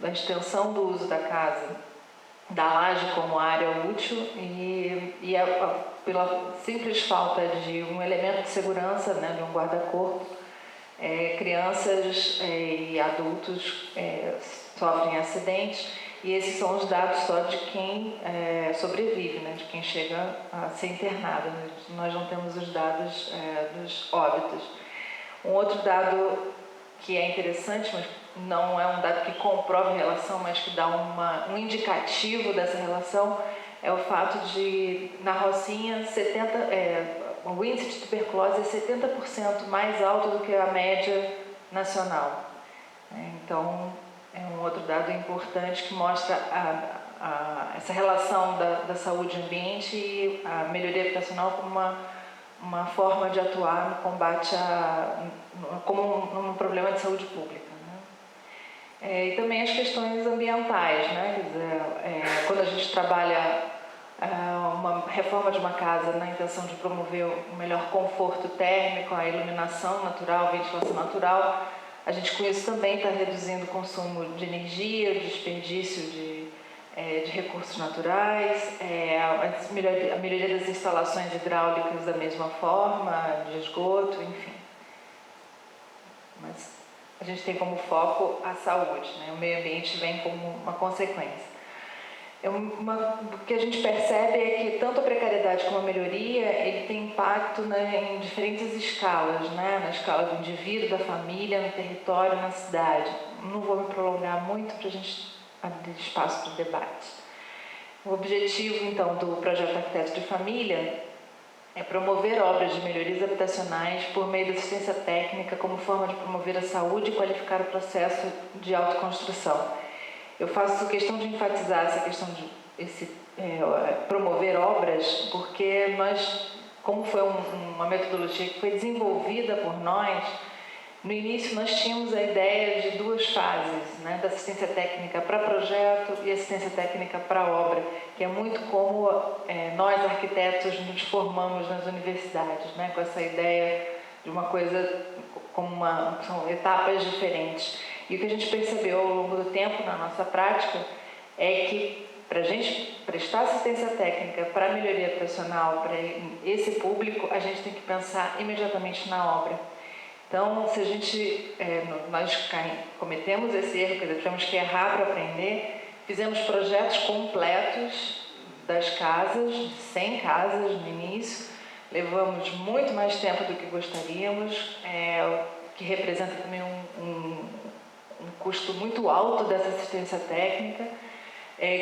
da extensão do uso da casa, da laje como área útil e pela simples falta de um elemento de segurança, de um guarda-corpo. Crianças e adultos sofrem acidentes, e esses são os dados só de quem sobrevive, de quem chega a ser internado. Nós não temos os dados dos óbitos. Um outro dado que é interessante, mas não é um dado que comprova a relação, mas que dá um indicativo dessa relação, é o fato de, na Rocinha, o índice de tuberculose é 70% mais alto do que a média nacional. Então, é um outro dado importante que mostra essa relação da saúde e ambiente e a melhoria habitacional como uma forma de atuar no combate como um problema de saúde pública. E também as questões ambientais. Quer dizer, quando a gente trabalha uma reforma de uma casa na intenção de promover um melhor conforto térmico, a iluminação natural, a ventilação natural, a gente com isso também está reduzindo o consumo de energia, o desperdício de recursos naturais, a melhoria das instalações hidráulicas da mesma forma, de esgoto, enfim. Mas a gente tem como foco a saúde, o meio ambiente vem como uma consequência. O que a gente percebe é que tanto a precariedade como a melhoria, ele tem impacto em diferentes escalas, né? Na escala do indivíduo, da família, no território, na cidade. Não vou me prolongar muito para a gente abrir espaço para o debate. O objetivo, então, do projeto Arquitetos de Família é promover obras de melhorias habitacionais por meio da assistência técnica como forma de promover a saúde e qualificar o processo de autoconstrução. Eu faço questão de enfatizar essa questão de promover obras, porque nós, como foi uma metodologia que foi desenvolvida por nós, no início nós tínhamos a ideia de duas fases, né, da assistência técnica para projeto e assistência técnica para obra, que é muito como nós arquitetos nos formamos nas universidades, né, com essa ideia de uma coisa são etapas diferentes. E o que a gente percebeu ao longo do tempo na nossa prática é que para a gente prestar assistência técnica para a melhoria habitacional, para esse público, a gente tem que pensar imediatamente na obra. Então, se a gente, nós cometemos esse erro, quer dizer, tivemos que errar para aprender, fizemos projetos completos das casas, 100 casas no início, levamos muito mais tempo do que gostaríamos, que representa também um custo muito alto dessa assistência técnica.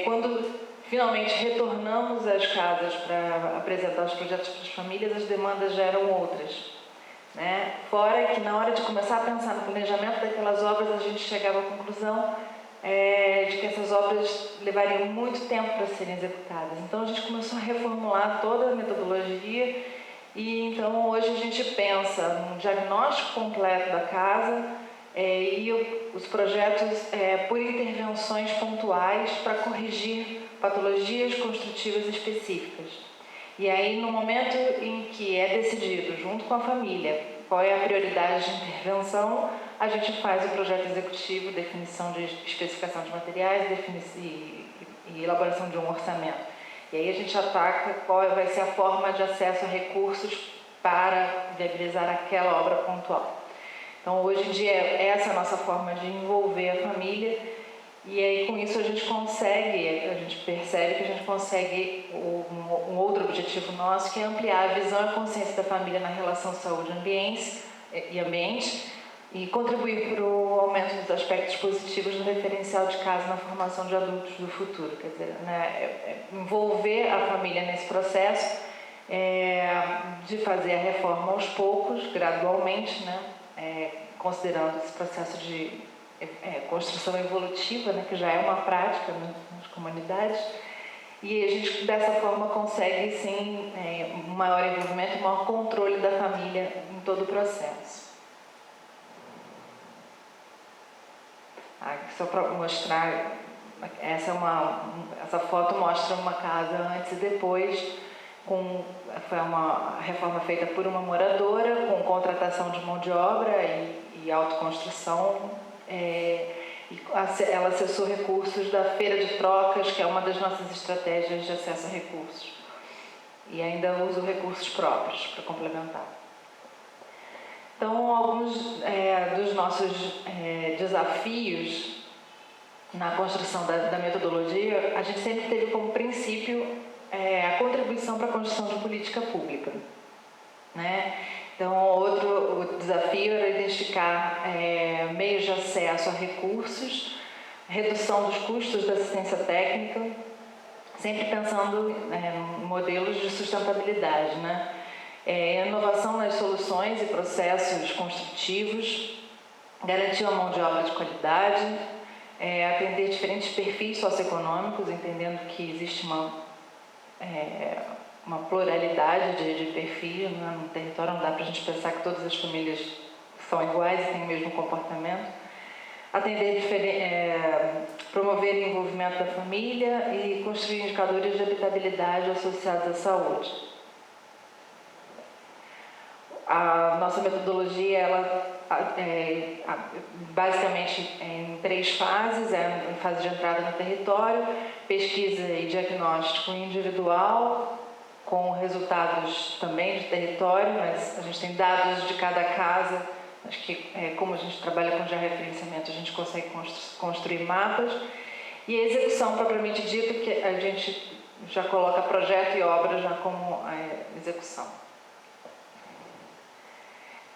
Quando finalmente retornamos às casas para apresentar os projetos para as famílias, as demandas já eram outras, né? Fora que na hora de começar a pensar no planejamento daquelas obras, a gente chegava à conclusão de que essas obras levariam muito tempo para serem executadas. Então a gente começou a reformular toda a metodologia e então hoje a gente pensa num diagnóstico completo da casa e os projetos por intervenções pontuais para corrigir patologias construtivas específicas. E aí, no momento em que é decidido, junto com a família, qual é a prioridade de intervenção, a gente faz o projeto executivo, definição de especificação de materiais e elaboração de um orçamento. E aí a gente ataca qual vai ser a forma de acesso a recursos para viabilizar aquela obra pontual. Então, hoje em dia, essa é a nossa forma de envolver a família e aí, com isso, a gente percebe que a gente consegue um outro objetivo nosso, que é ampliar a visão e a consciência da família na relação saúde-ambiente e contribuir para o aumento dos aspectos positivos do referencial de casa na formação de adultos do futuro. Quer dizer, né, envolver a família nesse processo de fazer a reforma aos poucos, gradualmente, né? Considerando esse processo de construção evolutiva, né, que já é uma prática nas comunidades, e a gente dessa forma consegue sim um maior envolvimento, um maior controle da família em todo o processo. Só para mostrar, essa foto mostra uma casa antes e depois. Foi uma reforma feita por uma moradora, com contratação de mão de obra e autoconstrução. Ela acessou recursos da feira de trocas, que é uma das nossas estratégias de acesso a recursos. E ainda uso recursos próprios para complementar. Então, alguns dos nossos desafios na construção da metodologia, a gente sempre teve como princípio a contribuição para a construção de política pública, né? Então, outro desafio era identificar meios de acesso a recursos, redução dos custos da assistência técnica, sempre pensando em modelos de sustentabilidade, né? Inovação nas soluções e processos construtivos, garantir uma mão de obra de qualidade, atender diferentes perfis socioeconômicos, entendendo que existe uma pluralidade de perfis, né? No território não dá para a gente pensar que todas as famílias são iguais e têm o mesmo comportamento. Promover o envolvimento da família e construir indicadores de habitabilidade associados à saúde. A nossa metodologia, ela basicamente em 3 fases, a fase de entrada no território, pesquisa e diagnóstico individual, com resultados também de território, mas a gente tem dados de cada casa. Acho que como a gente trabalha com georreferenciamento, a gente consegue construir mapas E a execução propriamente dita, que a gente já coloca projeto e obra já como a execução.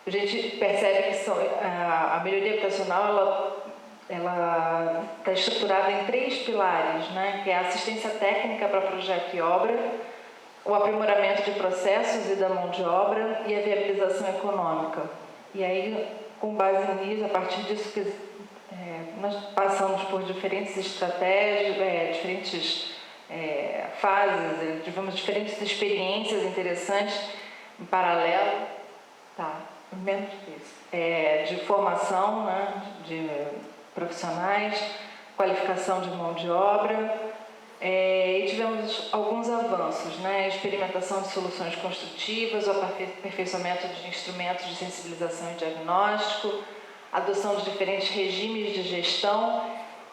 A gente percebe que a melhoria habitacional ela está estruturada em 3 pilares, né? Que é a assistência técnica para projeto e obra, o aprimoramento de processos e da mão de obra e a viabilização econômica. E aí, com base nisso, a partir disso, nós passamos por diferentes estratégias, diferentes fases, tivemos diferentes experiências interessantes em paralelo, menos isso, de formação, né, de profissionais, qualificação de mão de obra, e tivemos alguns avanços, né, experimentação de soluções construtivas, o aperfeiçoamento de instrumentos de sensibilização e diagnóstico, adoção de diferentes regimes de gestão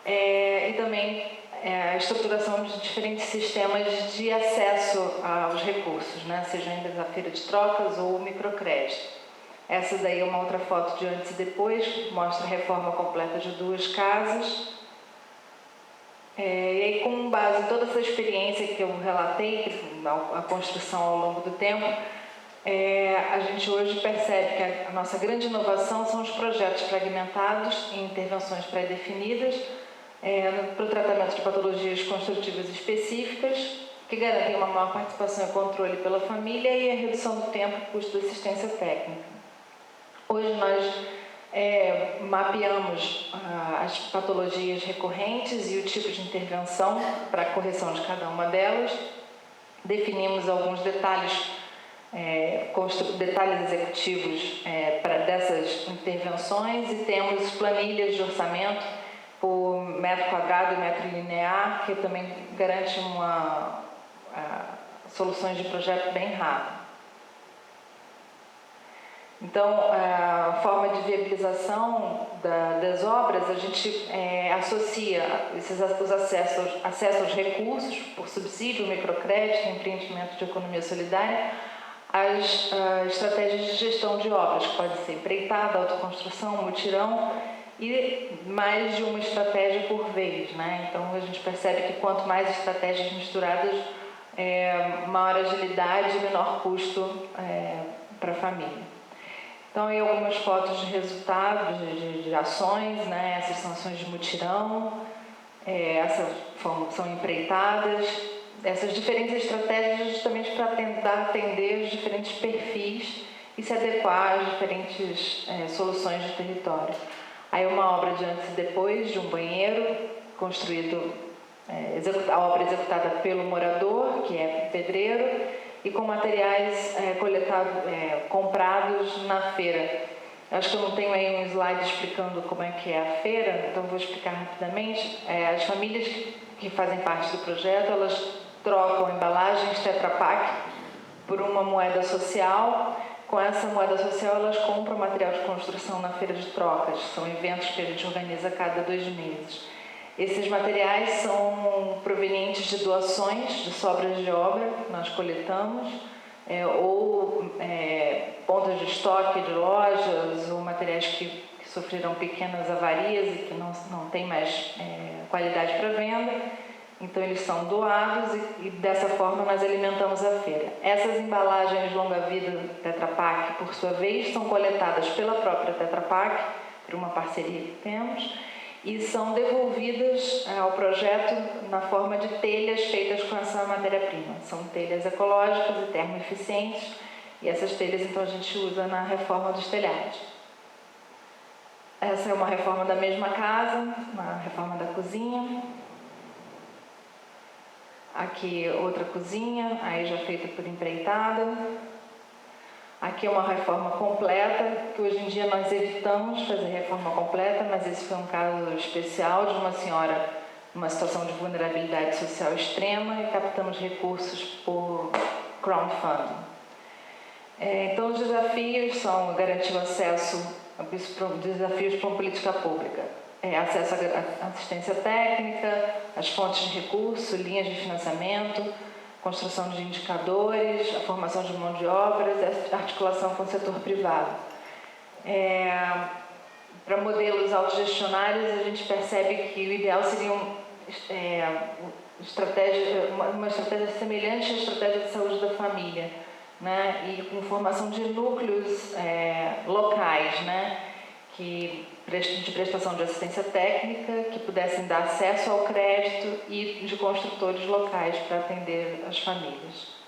e também a estruturação de diferentes sistemas de acesso aos recursos, né, seja ainda a feira de trocas ou o microcrédito. Essa daí é uma outra foto de antes e depois, mostra a reforma completa de 2 casas. E aí, com base em toda essa experiência que eu relatei, a construção ao longo do tempo, a gente hoje percebe que a nossa grande inovação são os projetos fragmentados em intervenções pré-definidas para o tratamento de patologias construtivas específicas, que garantem uma maior participação e controle pela família e a redução do tempo e custo da assistência técnica. Hoje nós mapeamos as patologias recorrentes e o tipo de intervenção para a correção de cada uma delas, definimos alguns detalhes executivos para dessas intervenções e temos planilhas de orçamento por metro quadrado e metro linear, que também garante soluções de projeto bem rápido. Então, a forma de viabilização das obras, a gente associa os acessos aos recursos, por subsídio, microcrédito, empreendimento de economia solidária, às estratégias de gestão de obras, que pode ser empreitada, autoconstrução, mutirão, e mais de uma estratégia por vez, né? Então, a gente percebe que quanto mais estratégias misturadas, maior agilidade e menor custo para a família. Então, aí algumas fotos de resultados, de ações, né? Essas são ações de mutirão, essas são empreitadas, essas diferentes estratégias justamente para tentar atender os diferentes perfis e se adequar às diferentes soluções de território. Aí uma obra de antes e depois de um banheiro construído, a obra executada pelo morador, que é pedreiro, e com materiais comprados na feira. Acho que eu não tenho aí um slide explicando como é que é a feira, então vou explicar rapidamente. As famílias que fazem parte do projeto, elas trocam embalagens Tetra Pak por uma moeda social. Com essa moeda social, elas compram material de construção na feira de trocas. São eventos que a gente organiza a cada 2 meses. Esses materiais são provenientes de doações, de sobras de obra que nós coletamos, ou pontos de estoque de lojas, ou materiais que sofreram pequenas avarias e que não têm mais qualidade para venda. Então, eles são doados e dessa forma nós alimentamos a feira. Essas embalagens longa-vida Tetra Pak, por sua vez, são coletadas pela própria Tetra Pak, por uma parceria que temos, e são devolvidas ao projeto na forma de telhas feitas com essa matéria-prima. São telhas ecológicas e termoeficientes, e essas telhas, então, a gente usa na reforma dos telhados. Essa é uma reforma da mesma casa, uma reforma da cozinha. Aqui outra cozinha, aí já feita por empreitada. Aqui é uma reforma completa, que hoje em dia nós evitamos fazer reforma completa, mas esse foi um caso especial de uma senhora numa situação de vulnerabilidade social extrema e captamos recursos por crowdfunding. Então, os desafios são garantir o acesso, desafios para uma política pública. Acesso à assistência técnica, as fontes de recurso, linhas de financiamento, construção de indicadores, a formação de mão de obras, a articulação com o setor privado. Para modelos autogestionários, a gente percebe que o ideal seriam uma estratégia semelhante à estratégia de saúde da família, né? E com formação de núcleos locais, né? De prestação de assistência técnica, que pudessem dar acesso ao crédito, e de construtores locais para atender as famílias.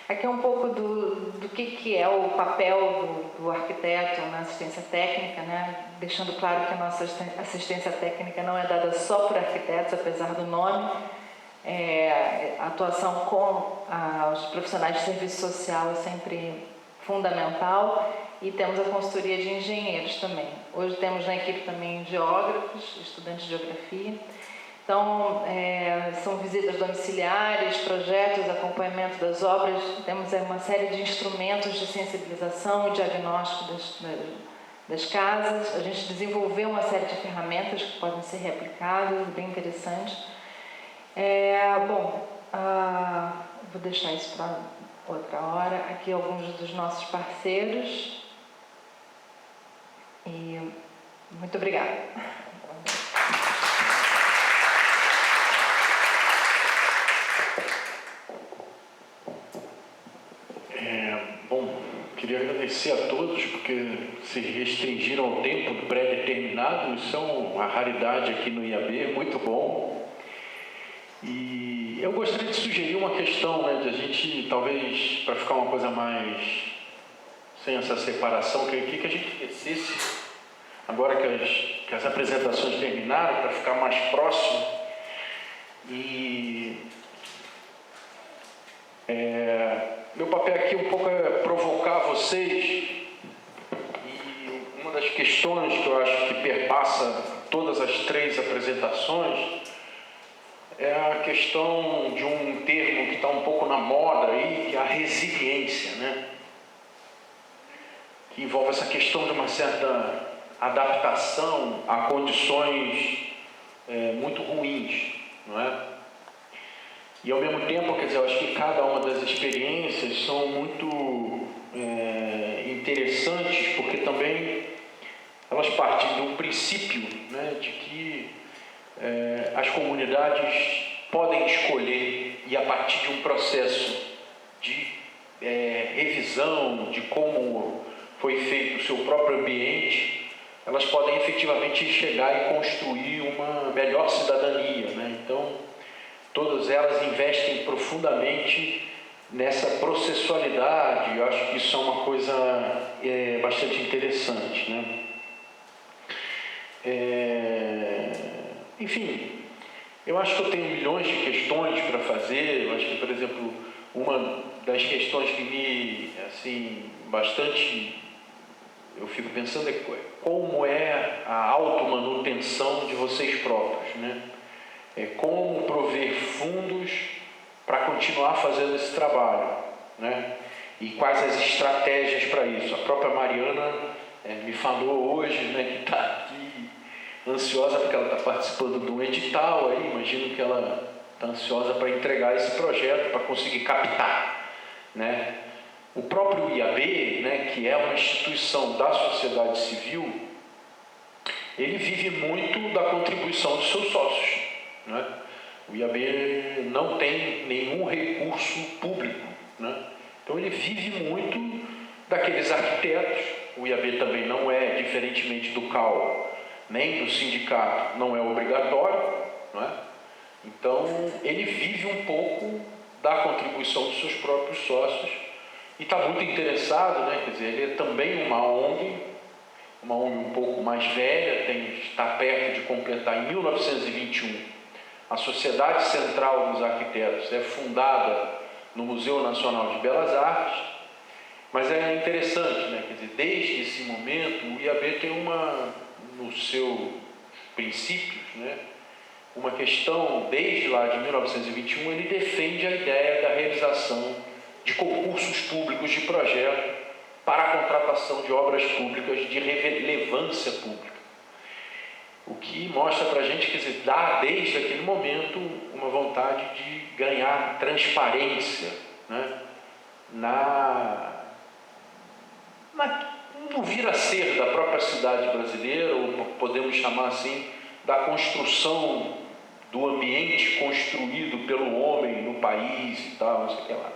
Aqui é um pouco do que é o papel do arquiteto na assistência técnica, né? Deixando claro que a nossa assistência técnica não é dada só por arquitetos, apesar do nome. A atuação com os profissionais de serviço social é sempre fundamental, e temos a consultoria de engenheiros também. Hoje temos na equipe também geógrafos, estudantes de geografia. Então, são visitas domiciliares, projetos, acompanhamento das obras. Temos uma série de instrumentos de sensibilização e diagnóstico das casas. A gente desenvolveu uma série de ferramentas que podem ser replicadas, bem interessantes. Vou deixar isso para outra hora. Aqui alguns dos nossos parceiros. E muito obrigada. Queria agradecer a todos, porque se restringiram ao tempo pré-determinado. Isso é uma raridade aqui no IAB, muito bom. E eu gostaria de sugerir uma questão, né, de a gente, talvez, para ficar uma coisa mais sem essa separação, que a gente descesse, agora que as apresentações terminaram, para ficar mais próximo. E meu papel aqui um pouco é provocar vocês, e uma das questões que eu acho que perpassa todas as 3 apresentações é a questão de um termo que está um pouco na moda aí, que é a resiliência, né? Que envolve essa questão de uma certa adaptação a condições muito ruins, não é? E ao mesmo tempo, quer dizer, eu acho que cada uma das experiências são muito interessantes, porque também elas partem de um princípio, né, de que as comunidades podem escolher, e a partir de um processo de revisão de como foi feito o seu próprio ambiente, elas podem efetivamente chegar e construir uma melhor cidadania, né? Então, todas elas investem profundamente nessa processualidade. Eu acho que isso é uma coisa bastante interessante, né? Enfim, eu acho que eu tenho milhões de questões para fazer. Eu acho que, por exemplo, uma das questões que me, assim, bastante, eu fico pensando é como é a automanutenção de vocês próprios, né? Como prover fundos para continuar fazendo esse trabalho, né? E quais as estratégias para isso. A própria Mariana me falou hoje, né, que está aqui ansiosa porque ela está participando de um edital aí. Imagino que ela está ansiosa para entregar esse projeto, para conseguir captar, né? O próprio IAB, né, que é uma instituição da sociedade civil, ele vive muito da contribuição dos seus sócios, né? O IAB não tem nenhum recurso público, né? Então ele vive muito daqueles arquitetos. O IAB também não é, diferentemente do CAL, nem do sindicato, não é obrigatório, não é? Então ele vive um pouco da contribuição dos seus próprios sócios e está muito interessado, né? Quer dizer, ele é também uma ONG um pouco mais velha, está perto de completar em 1921. A Sociedade Central dos Arquitetos é fundada no Museu Nacional de Belas Artes, mas é interessante, né? Quer dizer, desde esse momento o IAB tem nos seus princípios, né, uma questão, desde lá de 1921, ele defende a ideia da realização de concursos públicos de projeto para a contratação de obras públicas de relevância pública. O que mostra para a gente, quer dizer, dá desde aquele momento uma vontade de ganhar transparência, né, no vir a ser da própria cidade brasileira, ou podemos chamar assim, da construção do ambiente construído pelo homem no país e tal, não sei o que lá.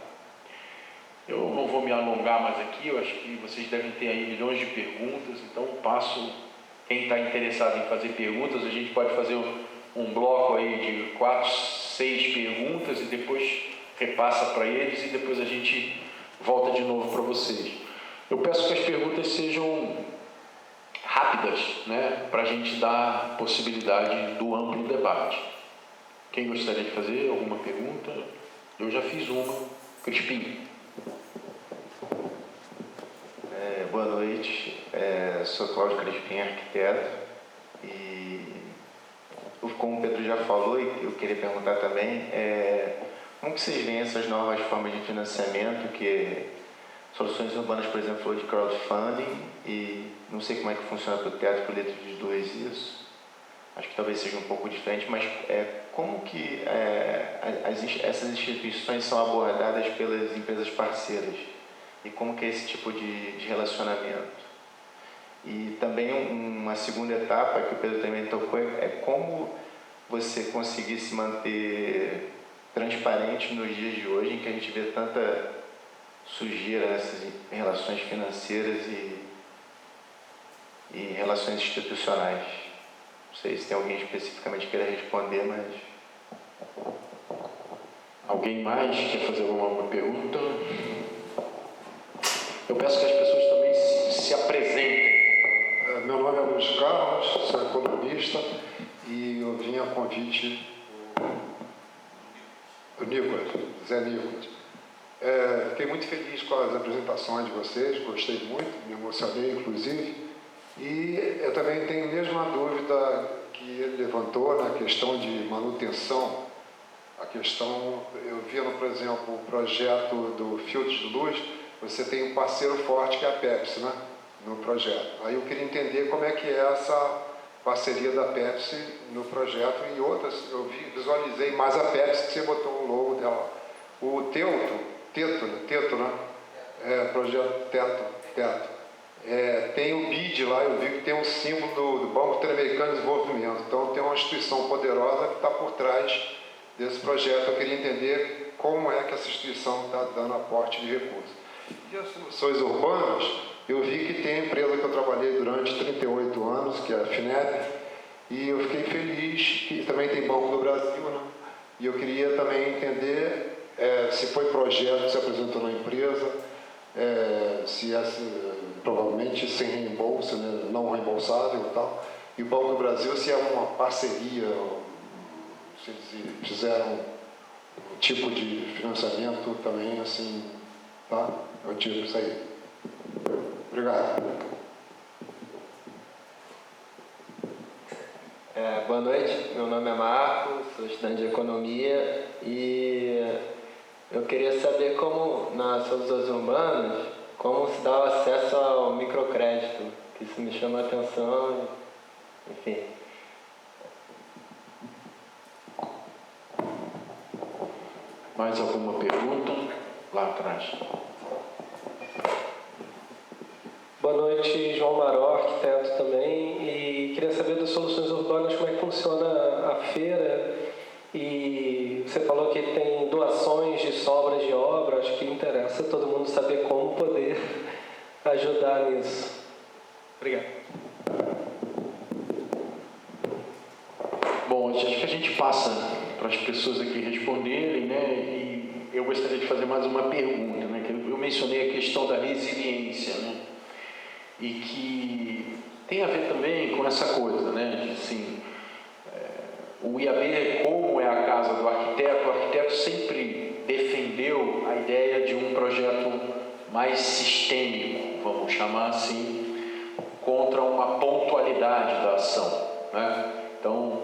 Eu não vou me alongar mais aqui, eu acho que vocês devem ter aí milhões de perguntas, então passo, quem está interessado em fazer perguntas, a gente pode fazer um bloco aí de 4, 6 perguntas e depois repassa para eles e depois a gente volta de novo para vocês. Eu peço que as perguntas sejam rápidas, né, para a gente dar possibilidade do amplo debate. Quem gostaria de fazer alguma pergunta? Eu já fiz uma. Crispim. Boa noite, sou Cláudio Crispim, arquiteto, e como o Pedro já falou, e eu queria perguntar também, como que vocês veem essas novas formas de financiamento, que Soluções Urbanas, por exemplo, falou de crowdfunding, e não sei como é que funciona para o teatro e para o Letra de Luz isso, acho que talvez seja um pouco diferente, mas como que essas instituições são abordadas pelas empresas parceiras? E como que é esse tipo de relacionamento? E também uma segunda etapa que o Pedro também tocou é como você conseguir se manter transparente nos dias de hoje, em que a gente vê tanta sujeira nessas relações financeiras e relações institucionais. Não sei se tem alguém especificamente que queira responder, mas... Alguém mais quer fazer alguma pergunta? Eu peço que as pessoas também se apresentem. Meu nome é Luiz Carlos, sou economista e eu vim a convite do Nicolas, Zé Nicolas. Fiquei muito feliz com as apresentações de vocês, gostei muito, me emocionei inclusive. E eu também tenho a mesma dúvida que ele levantou na questão de manutenção. A questão, eu vi, por exemplo, o projeto do Filtros de Luz, você tem um parceiro forte que é a Pepsi, né, no projeto. Aí eu queria entender como é que é essa parceria da Pepsi no projeto e outras. Eu visualizei mais a Pepsi, que você botou o logo dela. O Teto, né? Projeto Teto. Tem o BID lá, eu vi que tem um símbolo do Banco Interamericano de Desenvolvimento. Então tem uma instituição poderosa que está por trás desse projeto. Eu queria entender como é que essa instituição está dando aporte de recursos. E as soluções urbanas, eu vi que tem a empresa que eu trabalhei durante 38 anos, que é a FINEP, e eu fiquei feliz que também tem Banco do Brasil, né? E eu queria também entender se foi projeto que se apresentou na empresa, se provavelmente sem reembolso, né? Não reembolsável e tal. E o Banco do Brasil, se é uma parceria, se eles fizeram um tipo de financiamento também, assim, tá? Eu digo isso aí. Obrigado. Boa noite, meu nome é Marco, sou estudante de Economia e eu queria saber como, nas soluções urbanas, como se dá o acesso ao microcrédito, que isso me chama a atenção, enfim. Mais alguma pergunta? Lá atrás. Boa noite, João Maró, arquiteto também, e queria saber das soluções urbanas como é que funciona a feira. E você falou que tem doações de sobras de obra, acho que interessa todo mundo saber como poder ajudar nisso. Obrigado. Bom, acho que a gente passa para as pessoas aqui responderem, né? E eu gostaria de fazer mais uma pergunta, né? Eu mencionei a questão da resiliência, né? E que tem a ver também com essa coisa, né? De, assim, o IAB, como é a casa do arquiteto, o arquiteto sempre defendeu a ideia de um projeto mais sistêmico, vamos chamar assim, contra uma pontualidade da ação, né? Então,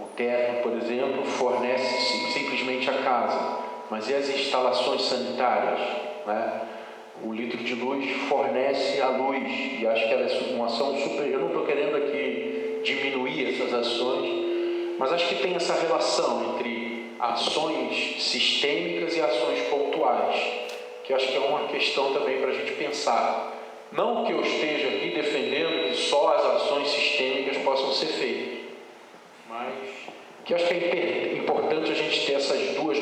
o teto, por exemplo, fornece simplesmente a casa, mas e as instalações sanitárias, né? O litro de luz fornece a luz, e acho que ela é uma ação super... Eu não estou querendo aqui diminuir essas ações, mas acho que tem essa relação entre ações sistêmicas e ações pontuais, que acho que é uma questão também para a gente pensar. Não que eu esteja aqui defendendo que só as ações sistêmicas possam ser feitas, mas que eu acho que é importante a gente ter essas duas.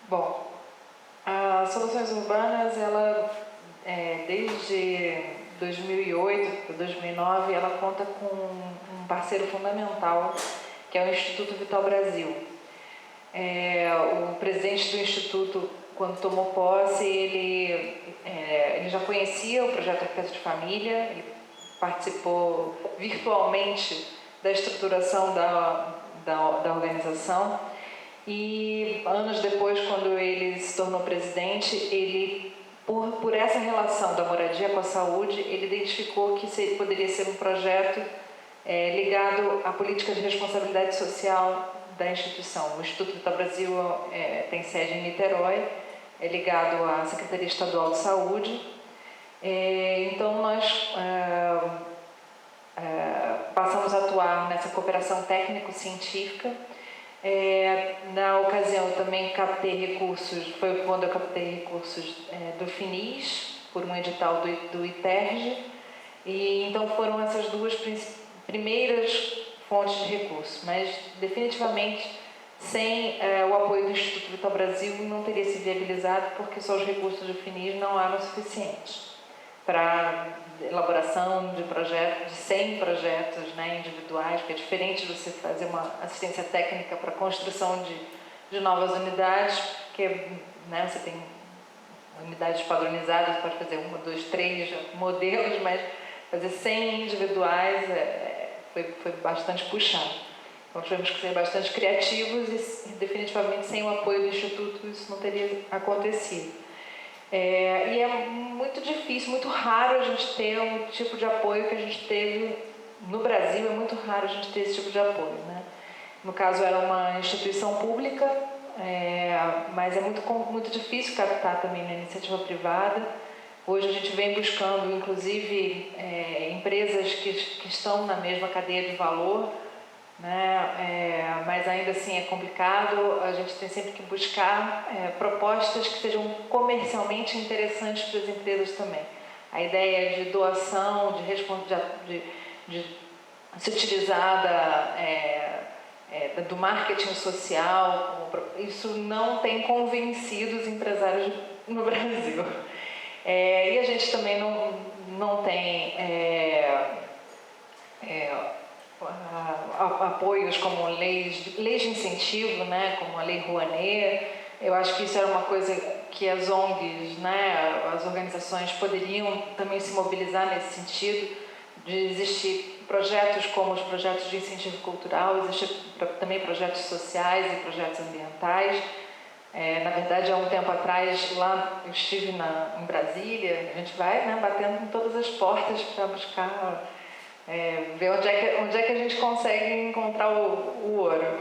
Bom, a Soluções Urbanas, ela, desde 2008 para 2009, ela conta com um parceiro fundamental, que é o Instituto Vital Brasil. O presidente do Instituto, quando tomou posse, ele já conhecia o projeto Arquiteto de Família, ele participou virtualmente da estruturação da organização. E anos depois, quando ele se tornou presidente, ele, por essa relação da moradia com a saúde, ele identificou que poderia ser um projeto ligado à política de responsabilidade social da instituição. O Instituto Vital Brasil tem sede em Niterói, é ligado à Secretaria Estadual de Saúde. Então, nós passamos a atuar nessa cooperação técnico-científica. Na ocasião eu também captei recursos, foi quando eu captei recursos do FINIS, por um edital do ITERJ, e então foram essas duas primeiras fontes de recursos, mas definitivamente sem o apoio do Instituto Vital Brasil não teria se viabilizado, porque só os recursos do FINIS não eram suficientes para elaboração de projetos, de 100 projetos, individuais, que é diferente de você fazer uma assistência técnica para a construção de novas unidades, porque você tem unidades padronizadas, pode fazer 1, 2, 3 modelos, mas fazer 100 individuais foi bastante puxado. Então tivemos que ser bastante criativos e definitivamente sem o apoio do Instituto isso não teria acontecido. E é muito difícil, muito raro a gente ter um tipo de apoio que a gente teve no Brasil, é muito raro a gente ter esse tipo de apoio, No caso era uma instituição pública, mas é muito difícil captar também na iniciativa privada. Hoje a gente vem buscando, inclusive, empresas que estão na mesma cadeia de valor, mas ainda assim é complicado. A gente tem sempre que buscar propostas que sejam comercialmente interessantes para as empresas também. A ideia de doação, de se utilizar do marketing social, isso não tem convencido os empresários no Brasil. E a gente também não tem apoios como leis de incentivo, como a Lei Rouanet. Eu acho que isso era uma coisa que as ONGs, as organizações poderiam também se mobilizar nesse sentido, de existir projetos como os projetos de incentivo cultural, existem também projetos sociais e projetos ambientais. Na verdade, há um tempo atrás, lá eu estive em Brasília, a gente vai batendo em todas as portas para buscar, ver onde é que a gente consegue encontrar o ouro.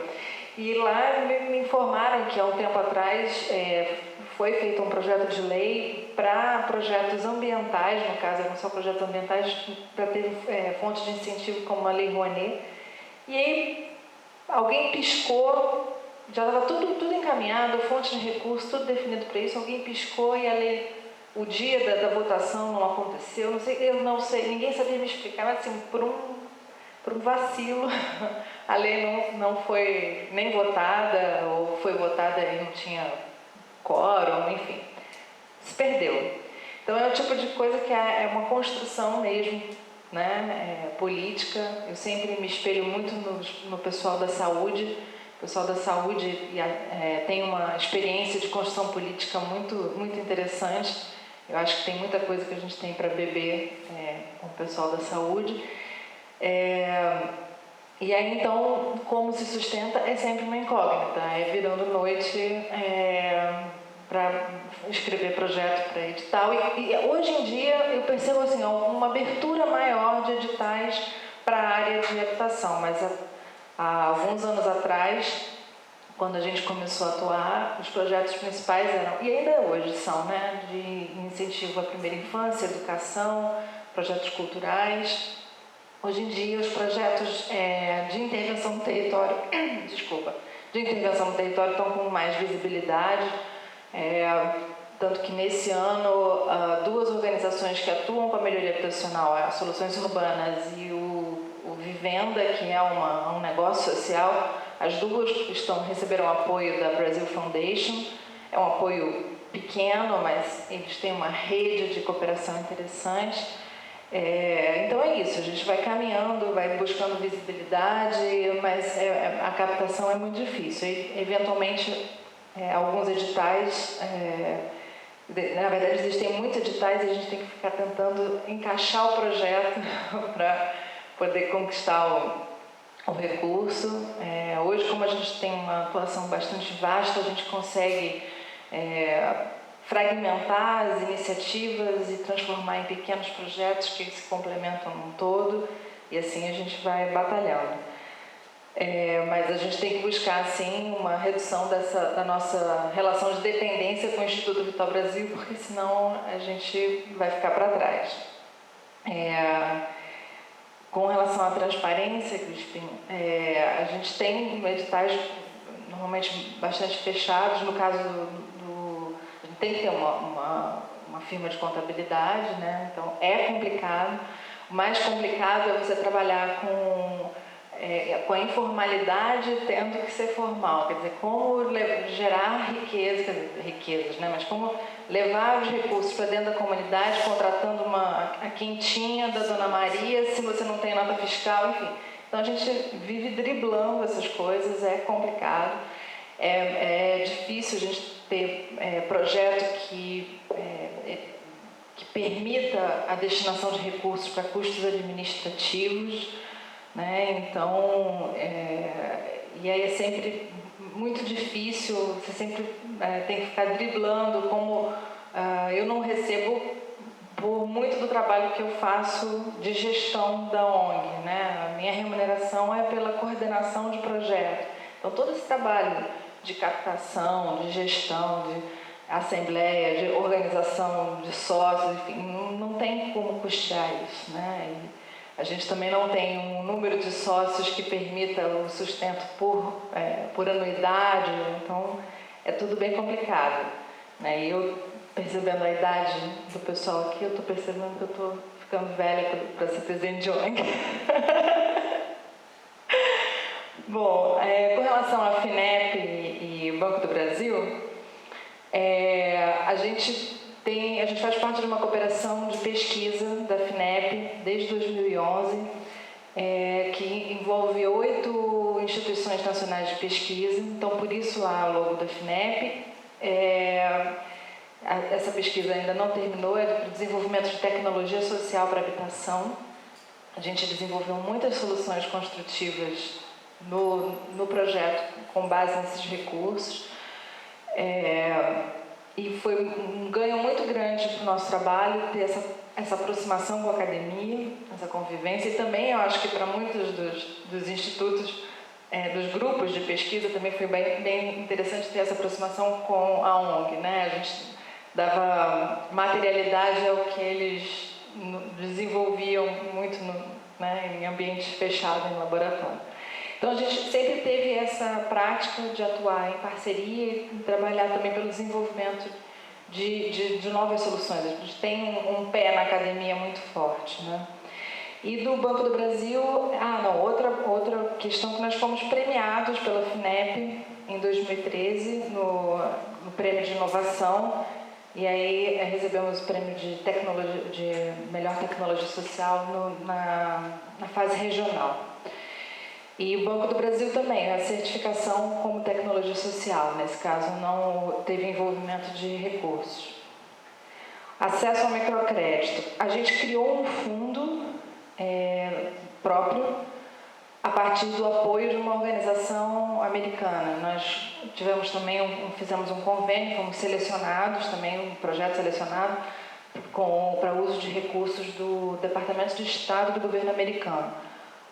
E lá me informaram que há um tempo atrás foi feito um projeto de lei para projetos ambientais, no caso eram só projetos ambientais, para ter fontes de incentivo como a Lei Rouanet. E aí alguém piscou, já estava tudo encaminhado, fonte de recurso, tudo definido para isso, alguém piscou e a lei, o dia da votação não aconteceu, eu não sei, ninguém sabia me explicar, mas assim, por um vacilo, a lei não foi nem votada, ou foi votada e não tinha quórum, enfim, se perdeu. Então é o tipo de coisa que é uma construção mesmo, política. Eu sempre me espelho muito no pessoal da saúde. O pessoal da saúde tem uma experiência de construção política muito, muito interessante. Eu acho que tem muita coisa que a gente tem para beber com o pessoal da saúde. E aí, então, como se sustenta é sempre uma incógnita, virando noite para escrever projeto para edital. E hoje em dia eu percebo assim, uma abertura maior de editais para a área de habitação, mas há alguns anos atrás, quando a gente começou a atuar, os projetos principais eram, e ainda hoje são, né, de incentivo à primeira infância, educação, projetos culturais. Hoje em dia, os projetos de intervenção no território, de intervenção no território estão com mais visibilidade, tanto que nesse ano, duas organizações que atuam com a melhoria habitacional, a Soluções Urbanas e o Vivenda, que é um negócio social, as duas receberam apoio da Brazil Foundation. É um apoio pequeno, mas eles têm uma rede de cooperação interessante. Então é isso, a gente vai caminhando, vai buscando visibilidade, mas a captação é muito difícil. E, eventualmente, alguns editais, na verdade existem muitos editais e a gente tem que ficar tentando encaixar o projeto para poder conquistar o recurso. Hoje, como a gente tem uma atuação bastante vasta, a gente consegue fragmentar as iniciativas e transformar em pequenos projetos que se complementam num todo, e assim a gente vai batalhando. Mas a gente tem que buscar, sim, uma redução da nossa relação de dependência com o Instituto Vital Brasil, porque senão a gente vai ficar para trás. Com relação à transparência, Crispim, a gente tem editais normalmente bastante fechados. No caso a gente tem que ter uma firma de contabilidade, né? Então é complicado. O mais complicado é você trabalhar com a informalidade tendo que ser formal, quer dizer, como gerar riquezas, né? Mas como levar os recursos para dentro da comunidade, contratando a quentinha da Dona Maria, se você não tem nota fiscal, enfim. Então a gente vive driblando essas coisas, é complicado, é difícil a gente ter projeto que permita a destinação de recursos para custos administrativos, né? Então, e aí é sempre muito difícil, você sempre tem que ficar driblando, como eu não recebo por muito do trabalho que eu faço de gestão da ONG, né? A minha remuneração é pela coordenação de projeto. Então, todo esse trabalho de captação, de gestão, de assembleia, de organização de sócios, enfim, não tem como custear isso, né? A gente também não tem um número de sócios que permita o sustento por anuidade, então é tudo bem complicado, né? E eu, percebendo a idade do pessoal aqui, eu estou percebendo que eu estou ficando velha para ser presidente de ONG. Bom, com relação à FINEP e Banco do Brasil, a gente faz parte de uma cooperação de pesquisa da FINEP desde 2011, que envolve 8 instituições nacionais de pesquisa. Então, por isso há o logo da FINEP. Essa pesquisa ainda não terminou, é para o desenvolvimento de tecnologia social para habitação. A gente desenvolveu muitas soluções construtivas no projeto com base nesses recursos. E foi um ganho muito grande para o nosso trabalho ter essa aproximação com a academia, essa convivência, e também eu acho que para muitos dos institutos, dos grupos de pesquisa, também foi bem interessante ter essa aproximação com a ONG, né? A gente dava materialidade ao que eles desenvolviam muito em ambientes fechados, em laboratório. Então, a gente sempre teve essa prática de atuar em parceria e trabalhar também pelo desenvolvimento de novas soluções. A gente tem um pé na academia muito forte, né? E do Banco do Brasil, outra questão que nós fomos premiados pela FINEP em 2013 no prêmio de inovação, e aí recebemos o prêmio de melhor tecnologia social na fase regional. E o Banco do Brasil também, a certificação como tecnologia social, nesse caso não teve envolvimento de recursos. Acesso ao microcrédito. A gente criou um fundo próprio a partir do apoio de uma organização americana. Nós tivemos também fizemos um convênio, fomos selecionados, também um projeto selecionado para uso de recursos do Departamento de Estado do governo americano.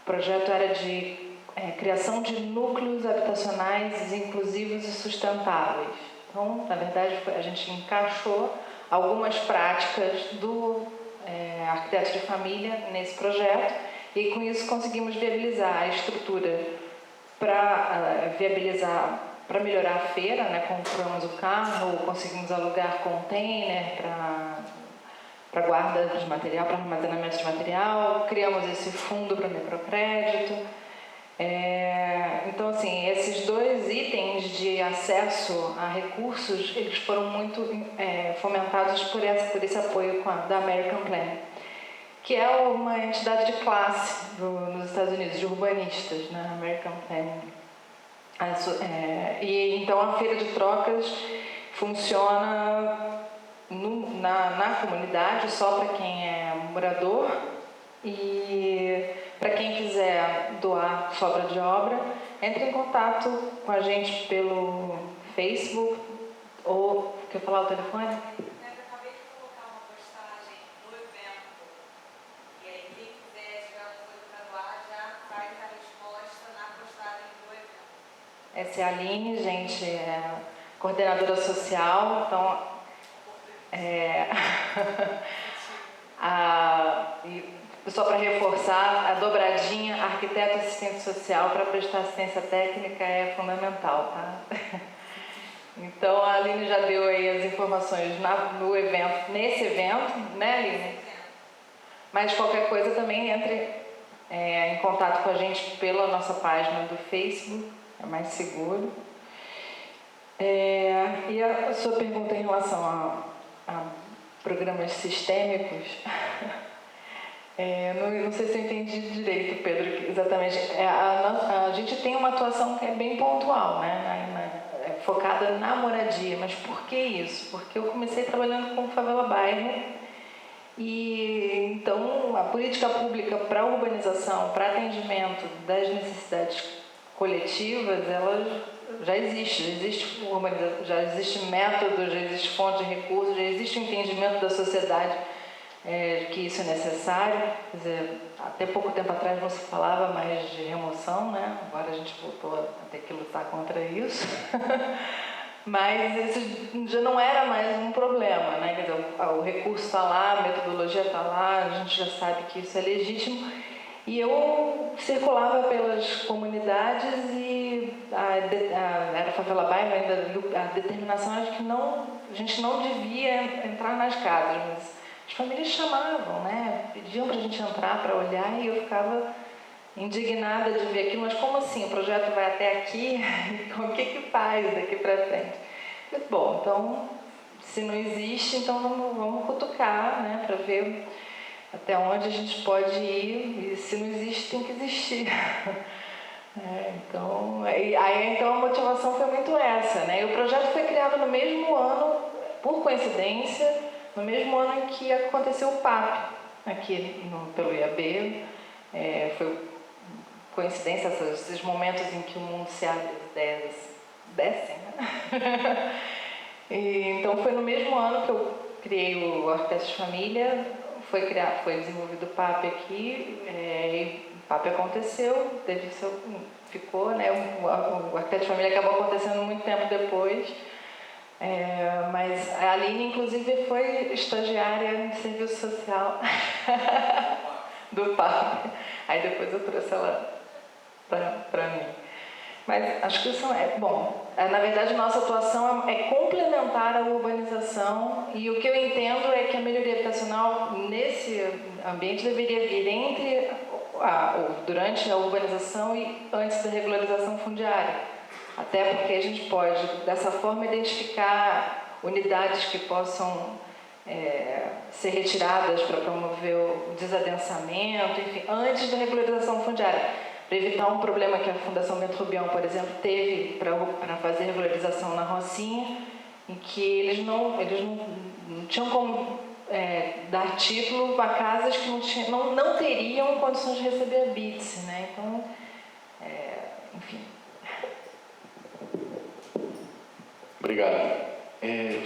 O projeto era de criação de núcleos habitacionais inclusivos e sustentáveis. Então, na verdade, a gente encaixou algumas práticas do arquiteto de família nesse projeto e com isso conseguimos viabilizar a estrutura para melhorar a feira, né? Compramos o carro, conseguimos alugar container para guarda de material, para armazenamento de material, criamos esse fundo para microcrédito. Então, assim, esses dois itens de acesso a recursos, eles foram muito fomentados por esse apoio da American Plan, que é uma entidade de classe nos Estados Unidos, de urbanistas, né? American Plan. E então a feira de trocas funciona na comunidade, só para quem é morador, e para quem quiser doar sobra de obra, entre em contato com a gente pelo Facebook ou... Quer falar o telefone? Eu acabei de colocar uma postagem do evento, e aí quem quiser tiver uma coisa para doar já faz a resposta na postagem do evento. Essa é a Aline, gente, é coordenadora social, então... Só para reforçar, a dobradinha arquiteto assistente social para prestar assistência técnica é fundamental, tá? Então a Aline já deu aí as informações no evento, nesse evento, né, Aline? Mas qualquer coisa também entre em contato com a gente pela nossa página do Facebook, é mais seguro. E a sua pergunta em relação a programas sistêmicos, não sei se eu entendi direito, Pedro, exatamente. A gente tem uma atuação que é bem pontual, né? Focada na moradia. Mas por que isso? Porque eu comecei trabalhando com favela bairro e então a política pública para urbanização, para atendimento das necessidades coletivas, ela já existe urbanização, já existe método, já existe fonte de recursos, já existe o entendimento da sociedade que isso é necessário. Quer dizer, até pouco tempo atrás não se falava mais de remoção, né? Agora a gente voltou a ter que lutar contra isso. Mas isso já não era mais um problema, né? Quer dizer, o recurso está lá, a metodologia está lá, a gente já sabe que isso é legítimo. E eu circulava pelas comunidades e era favela bairro ainda, a determinação era de que a gente não devia entrar nas casas, mas as famílias chamavam, né? Pediam para a gente entrar para olhar e eu ficava indignada de ver aquilo. Mas como assim? O projeto vai até aqui? Então, o que faz daqui para frente? Bom, então, se não existe, então vamos cutucar, né? Para ver até onde a gente pode ir, e se não existe, tem que existir. Então a motivação foi muito essa, né? E o projeto foi criado no mesmo ano, por coincidência, no mesmo ano em que aconteceu o PAP, aqui pelo IAB. Foi coincidência esses momentos em que o mundo se abre, as ideias descem, né? Então foi no mesmo ano que eu criei o Arquitetos de Família. Foi desenvolvido o PAP aqui, o PAP aconteceu, ficou, né? O Arquiteto de Família acabou acontecendo muito tempo depois, mas a Aline, inclusive, foi estagiária de serviço social do PAP. Aí depois eu trouxe ela para mim. Mas acho que isso na verdade, nossa atuação é complementar a urbanização, e o que eu entendo é que a melhoria habitacional nesse ambiente deveria vir durante a urbanização e antes da regularização fundiária. Até porque a gente pode, dessa forma, identificar unidades que possam ser retiradas para promover o desadensamento, enfim, antes da regularização fundiária. Para evitar um problema que a Fundação Bento Rubião, por exemplo, teve para fazer regularização na Rocinha, em que eles não tinham como dar título a casas que não teriam condições de receber a BITS, né? Então, enfim. Obrigado.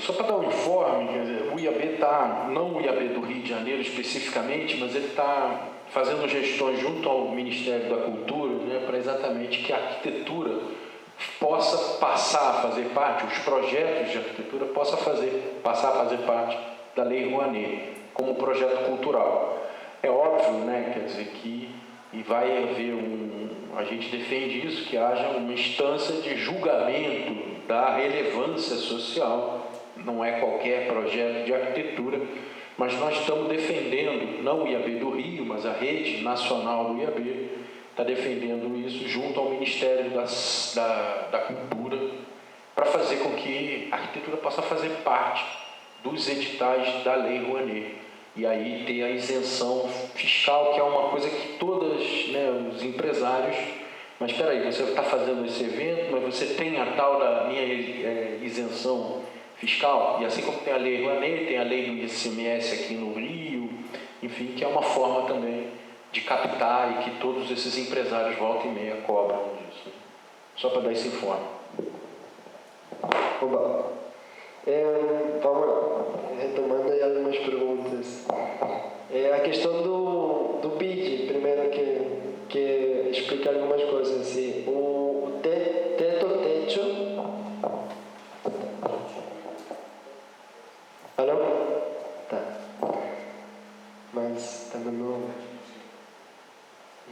Só para dar um informe, quer dizer, o IAB está, não o IAB do Rio de Janeiro especificamente, mas ele está fazendo gestões junto ao Ministério da Cultura, né, para exatamente que a arquitetura possa passar a fazer parte, os projetos de arquitetura possam passar a fazer parte da Lei Rouanet, como projeto cultural. É óbvio, né, quer dizer que e vai haver a gente defende isso, que haja uma instância de julgamento da relevância social, não é qualquer projeto de arquitetura, mas nós estamos defendendo, não o IAB do Rio, mas a rede nacional do IAB, está defendendo isso junto ao Ministério da Cultura, para fazer com que a arquitetura possa fazer parte dos editais da Lei Rouanet. E aí ter a isenção fiscal, que é uma coisa que todos, né, os empresários, mas espera aí, você está fazendo esse evento, mas você tem a tal da minha isenção fiscal, e assim como tem a Lei Rouanet, tem a lei do ICMS aqui no Rio, enfim, que é uma forma também de captar e que todos esses empresários volta e meia cobram disso. Só para dar esse informe. Oba. Vamos lá, retomando aí algumas perguntas. A questão do BID, primeiro que explica algumas coisas. Assim, o teto. Alô? Tá. Mas tá dando.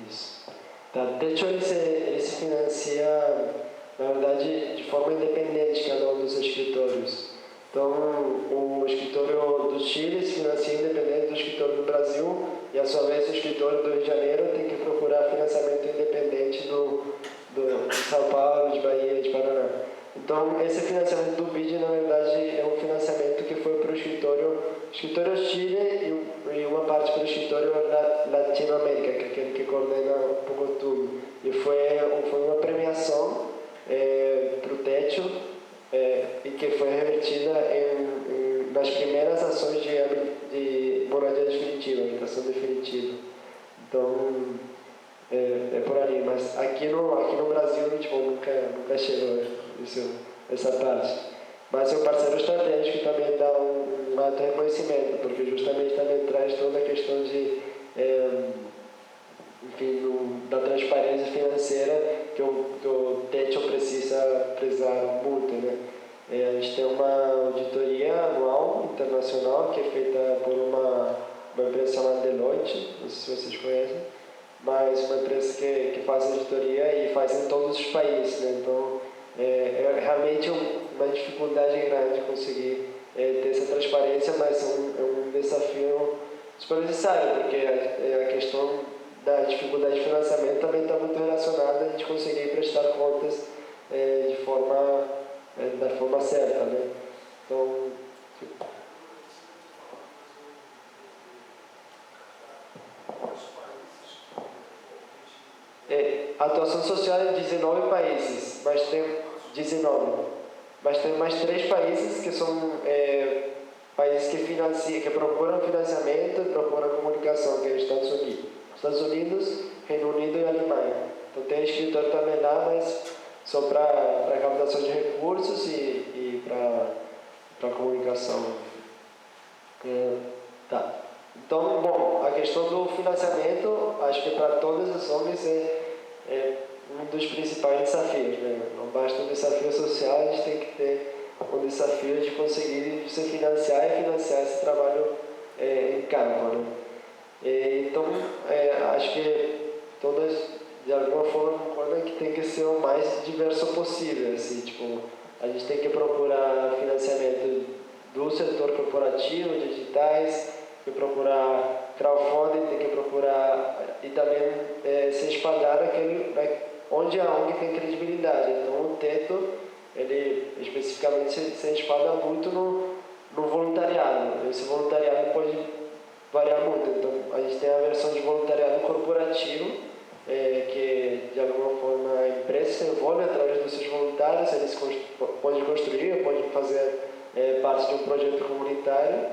Isso. Tá, o teto ele se financia, na verdade, de forma independente, cada um dos escritórios. Então, o escritório do Chile se financia independente do escritório do Brasil e, a sua vez, o escritório do Rio de Janeiro tem que procurar financiamento independente de São Paulo, de Bahia, de Paraná. Então, esse financiamento do BID, na verdade, é um financiamento que foi para o escritório Chile e uma parte para o escritório Latinoamérica, que é aquele que coordena um pouco tudo. E foi uma premiação para o teto, e que foi revertida nas primeiras ações de moradia definitiva, habitação definitiva. Então, é por ali. Mas aqui no Brasil, tipo, nunca chegou essa parte. Mas é um parceiro estratégico também dá um alto reconhecimento, porque justamente também traz toda a questão de, da transparência financeira que o teto precisa prezar muito, né? A gente tem uma auditoria anual internacional que é feita por uma empresa chamada Deloitte, não sei se vocês conhecem, mas uma empresa que faz auditoria e faz em todos os países, né? Então, é realmente uma dificuldade grande conseguir ter essa transparência, mas é um desafio super necessário, porque a questão da dificuldade de financiamento também está muito relacionada a gente conseguir prestar contas da forma certa, né? Então, a atuação social é em 19 países, mas tem mais 3 países que são países que procuram financiamento e procuram comunicação, que é os Estados Unidos, Reino Unido e Alemanha. Então tem escritório também lá, mas só para captação de recursos e para comunicação. Tá. Então, bom, a questão do financiamento, acho que para todas as ONGs é um dos principais desafios, né? Não basta um desafio social, a gente tem que ter um desafio de conseguir se financiar e financiar esse trabalho em campo, né? Então, acho que todas, de alguma forma, concordam que tem que ser o mais diverso possível. Assim, tipo, a gente tem que procurar financiamento do setor corporativo, de digitais, tem que procurar crowdfunding, tem que procurar e também se espalhar onde a ONG tem credibilidade. Então, o teto, ele especificamente se espalha muito no voluntariado. Esse voluntariado pode variar muito. Então, a gente tem a versão de voluntariado corporativo, que de alguma forma a empresa se envolve através dos seus voluntários, eles podem construir, podem fazer parte de um projeto comunitário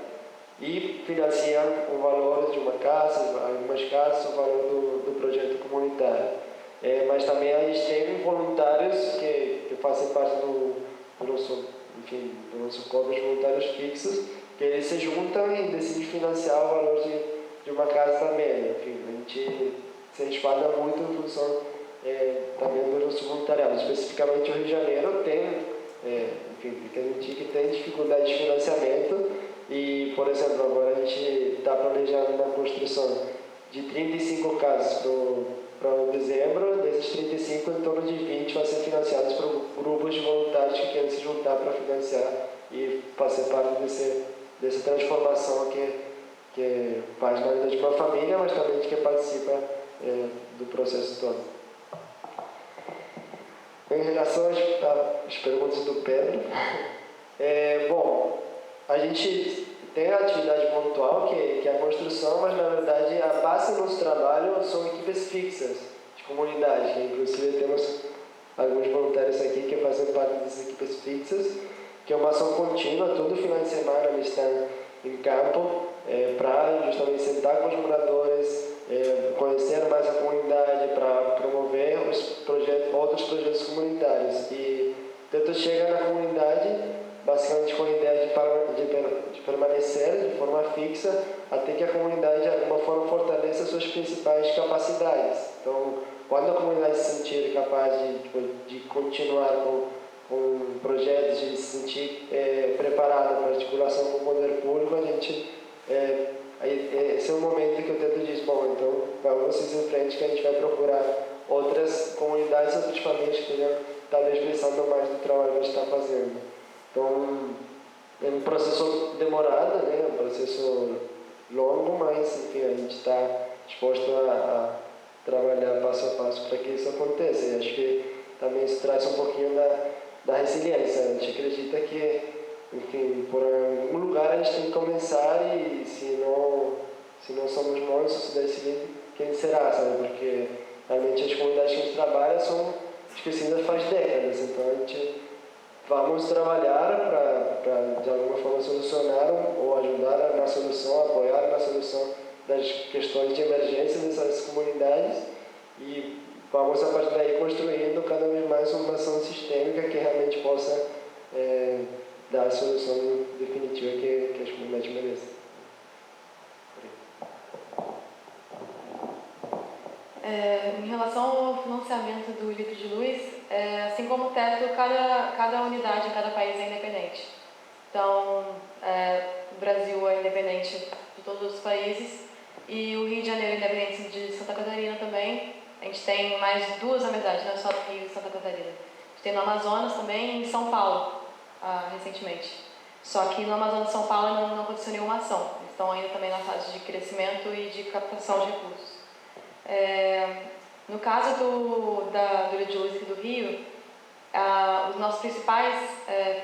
e financiam o valor de uma casa, algumas casas, o valor do projeto comunitário. Mas também a gente tem voluntários que fazem parte do nosso corpo de voluntários fixos, que eles se juntam e decidem financiar o valor de uma casa também. Enfim, gente se respalda muito em função também do nosso voluntariado. Especificamente o Rio de Janeiro tem, enfim, tem um que tem dificuldade de financiamento e, por exemplo, agora a gente está planejando uma construção de 35 casas para dezembro. Desses 35, em torno de 20 vão ser financiados por grupos de voluntários que querem se juntar para financiar e fazer parte dessa transformação que faz na vida de uma família, mas também de quem participa do processo todo. Em relação às perguntas do Pedro, bom, a gente tem a atividade pontual, que é a construção, mas na verdade a base do nosso trabalho são equipes fixas de comunidade, que inclusive temos alguns voluntários aqui que fazem parte dessas equipes fixas, que é uma ação contínua. Todo final de semana eles estão em campo para justamente sentar com os moradores, conhecer mais a comunidade, para promover outros projetos comunitários. E tanto chega na comunidade basicamente com a ideia de permanecer de forma fixa até que a comunidade de alguma forma fortaleça suas principais capacidades. Então, quando a comunidade se sentir capaz de continuar com projetos, de se sentir preparada para articulação com o poder público, a gente esse é o momento que eu tento dizer, bom, então vamos vocês em frente, que a gente vai procurar outras comunidades, outras famílias que estejam talvez precisando mais do trabalho que a gente está fazendo. Então, é um processo demorado, né? Um processo longo, mas enfim, a gente está disposto a trabalhar passo a passo para que isso aconteça. E acho que também isso traz um pouquinho da resiliência. A gente acredita que, enfim, por algum lugar a gente tem que começar e se não somos nós, sociedade civil, quem será, sabe? Porque realmente as comunidades que a gente trabalha são esquecidas faz décadas, então a gente vamos trabalhar para de alguma forma solucionar ou ajudar na solução, apoiar na solução das questões de emergência dessas comunidades e vamos a partir daí construindo cada vez mais uma ação sistêmica que realmente possa dar a solução definitiva que as comunidades merecem. Em relação ao financiamento do litro de luz, assim como o teto, cada unidade em cada país é independente. Então, o Brasil é independente de todos os países e o Rio de Janeiro é independente de Santa Catarina também. A gente tem mais duas, na verdade, não é só Rio e Santa Catarina. A gente tem no Amazonas também e em São Paulo, recentemente. Só que no Amazonas e São Paulo não aconteceu nenhuma ação. Eles estão ainda também na fase de crescimento e de captação de recursos. No caso do litro de luz aqui do Rio, os nossos principais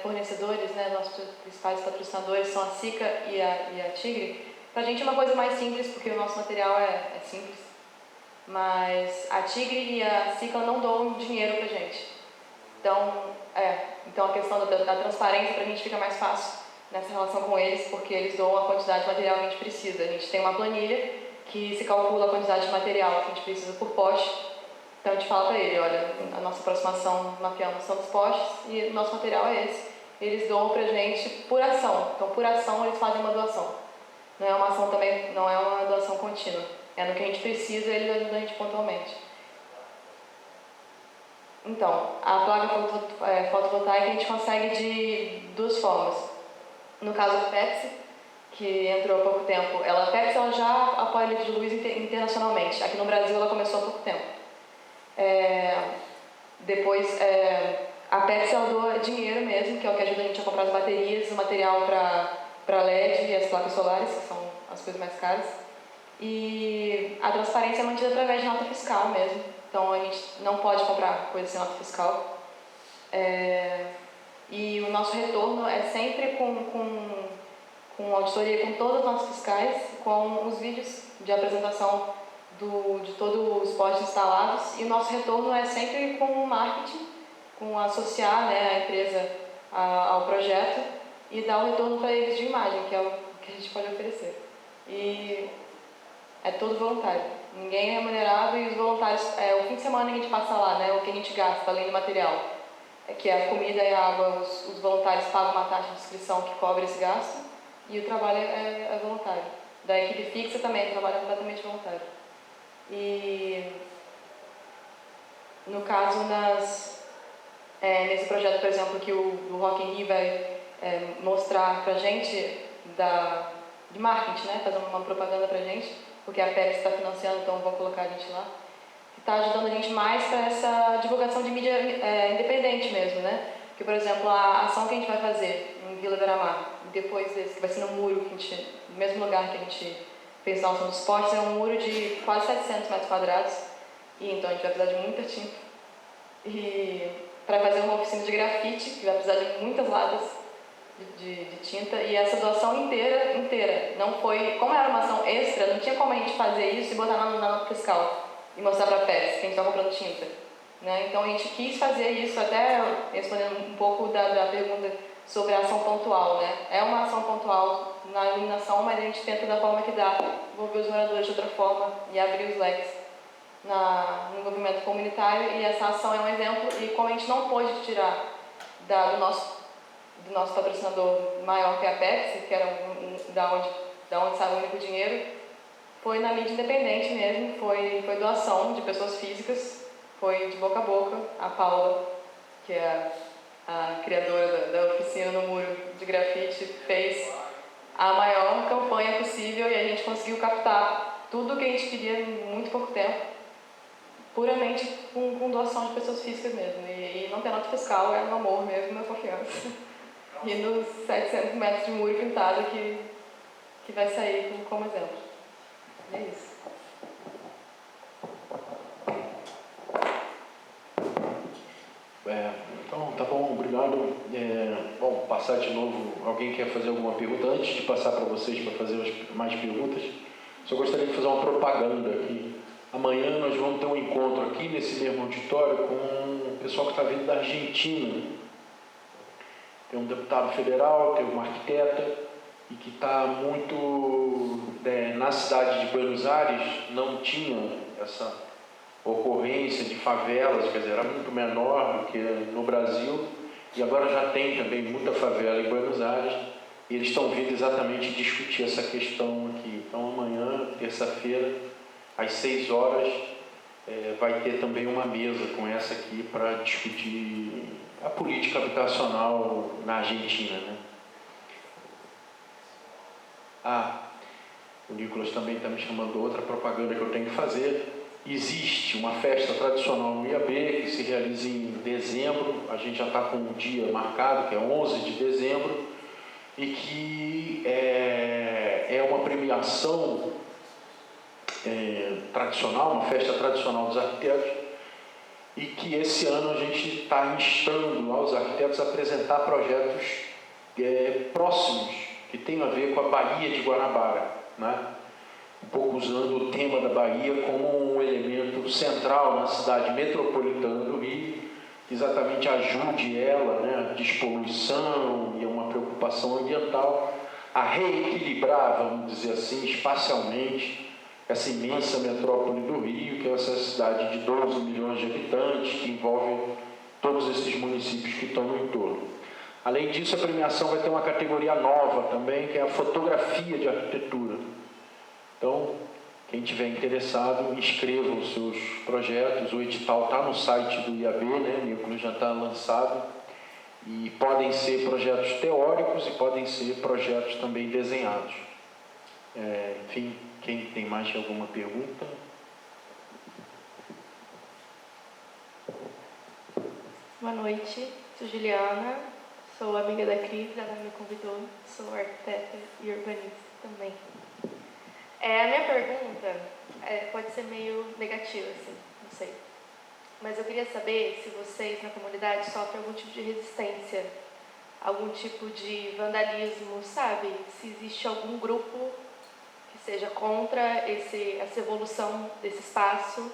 fornecedores, né, nossos principais patrocinadores são a SICA e a Tigre. Para a gente é uma coisa mais simples, porque o nosso material é simples. Mas a Tigre e a SICA não dão dinheiro para a gente. Então a questão da transparência para a gente fica mais fácil nessa relação com eles, porque eles dão a quantidade de material que a gente precisa. A gente tem uma planilha que se calcula a quantidade de material que a gente precisa por poste. Então a gente fala para ele, olha, a nossa aproximação mapeamos são dos postes e o nosso material é esse. Eles doam para a gente por ação. Então por ação eles fazem uma doação. Não é uma ação também, não é uma doação contínua. É no que a gente precisa, eles ajudam a gente pontualmente. Então, a placa fotovoltaica a gente consegue de duas formas. No caso da Pepsi, que entrou há pouco tempo, a Pepsi ela já apoia litro de luz internacionalmente. Aqui no Brasil ela começou há pouco tempo. Depois, a Pepsi ela doa dinheiro mesmo, que é o que ajuda a gente a comprar as baterias, o material para LED e as placas solares, que são as coisas mais caras. E a transparência é mantida através de nota fiscal mesmo. Então a gente não pode comprar coisa sem nota fiscal. E o nosso retorno é sempre com auditoria, com todas as notas fiscais, com os vídeos de apresentação de todos os postes instalados. E o nosso retorno é sempre com o marketing, com associar, né, a empresa ao projeto e dar o retorno para eles de imagem, que é o que a gente pode oferecer. E é todo voluntário. Ninguém é remunerado e os voluntários, o fim de semana que a gente passa lá, né, o que a gente gasta, além do material, que é a comida e a água, os voluntários pagam uma taxa de inscrição que cobre esse gasto e o trabalho é voluntário. Da equipe fixa também, o trabalho é completamente voluntário. E, no caso, nesse projeto, por exemplo, que o Rock in Rio vai mostrar pra gente de marketing, né? Fazer uma propaganda pra gente, porque a Pepsi está financiando, então vão colocar a gente lá. Está ajudando a gente mais para essa divulgação de mídia independente mesmo, né? Porque, por exemplo, a ação que a gente vai fazer em Vila Beira-Mar, depois desse, que vai ser no muro, no mesmo lugar que a gente fez na ação dos esportes, é um muro de quase 700 metros quadrados, e então a gente vai precisar de muita tinta. E para fazer uma oficina de grafite, que vai precisar de muitas latas de tinta, e essa doação inteira, não foi, como era uma ação extra, não tinha como a gente fazer isso e botar na nota fiscal e mostrar para a Pepsi que a gente está comprando tinta, né? Então a gente quis fazer isso, até respondendo um pouco da pergunta sobre a ação pontual, né? É uma ação pontual na iluminação, mas a gente tenta da forma que dá, envolver os moradores de outra forma e abrir os leques no envolvimento comunitário, e essa ação é um exemplo. E como a gente não pôde tirar do nosso patrocinador maior, que é a Pepsi, que era da onde sai o único dinheiro, foi na mídia independente mesmo, foi doação de pessoas físicas, foi de boca a boca. A Paula, que é a criadora da oficina no muro de grafite, fez a maior campanha possível, e a gente conseguiu captar tudo o que a gente queria em muito pouco tempo, puramente com doação de pessoas físicas mesmo. E não tem nota fiscal, é no amor mesmo, na confiança. E nos 700 metros de muro pintado que vai sair como exemplo. É isso. Então, tá bom, obrigado. Bom, passar de novo. Alguém quer fazer alguma pergunta? Antes de passar para vocês para fazer mais perguntas, só gostaria de fazer uma propaganda aqui. Amanhã nós vamos ter um encontro aqui nesse mesmo auditório com o pessoal que está vindo da Argentina. Tem um deputado federal, tem uma arquiteta, e que está muito... na cidade de Buenos Aires não tinha essa ocorrência de favelas, quer dizer, era muito menor do que no Brasil, e agora já tem também muita favela em Buenos Aires, e eles estão vindo exatamente discutir essa questão aqui. Então amanhã, terça-feira, às 6 horas, vai ter também uma mesa com essa aqui para discutir a política habitacional na Argentina, né? O Nicolas também está me chamando outra propaganda que eu tenho que fazer. Existe uma festa tradicional no IAB que se realiza em dezembro, a gente já está com um dia marcado, que é 11 de dezembro, e que é uma premiação tradicional, uma festa tradicional dos arquitetos, e que esse ano a gente está instando aos arquitetos a apresentar projetos próximos, que tem a ver com a Baía de Guanabara, né? Um pouco usando o tema da Bahia como um elemento central na cidade metropolitana do Rio, que exatamente ajude ela, né, a despoluição e uma preocupação ambiental, a reequilibrar, vamos dizer assim, espacialmente, essa imensa metrópole do Rio, que é essa cidade de 12 milhões de habitantes, que envolve todos esses municípios que estão no entorno. Além disso, a premiação vai ter uma categoria nova também, que é a fotografia de arquitetura. Então, quem tiver interessado, inscreva os seus projetos. O edital está no site do IAB, né? O Nicolas já está lançado. E podem ser projetos teóricos e podem ser projetos também desenhados. Enfim, quem tem mais alguma pergunta? Boa noite, sou Juliana, sou amiga da Cris, ela me convidou, sou arquiteta e urbanista também. A minha pergunta pode ser meio negativa, assim, não sei. Mas eu queria saber se vocês na comunidade sofrem algum tipo de resistência, algum tipo de vandalismo, sabe? Se existe algum grupo que seja contra essa evolução desse espaço,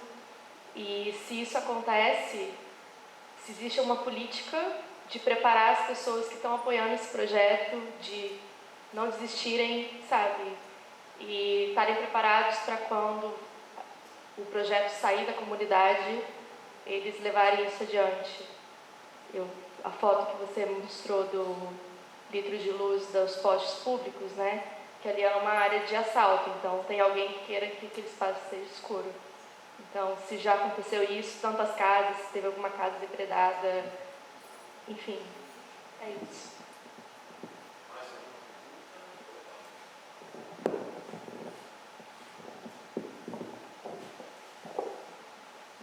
e se isso acontece, se existe uma política de preparar as pessoas que estão apoiando esse projeto, de não desistirem, sabe? E estarem preparados para quando o projeto sair da comunidade, eles levarem isso adiante. A foto que você mostrou do litro de luz dos postes públicos, né? Que ali é uma área de assalto, então tem alguém que queira que aquele espaço seja escuro. Então, se já aconteceu isso, tantas casas, se teve alguma casa depredada, enfim, é isso.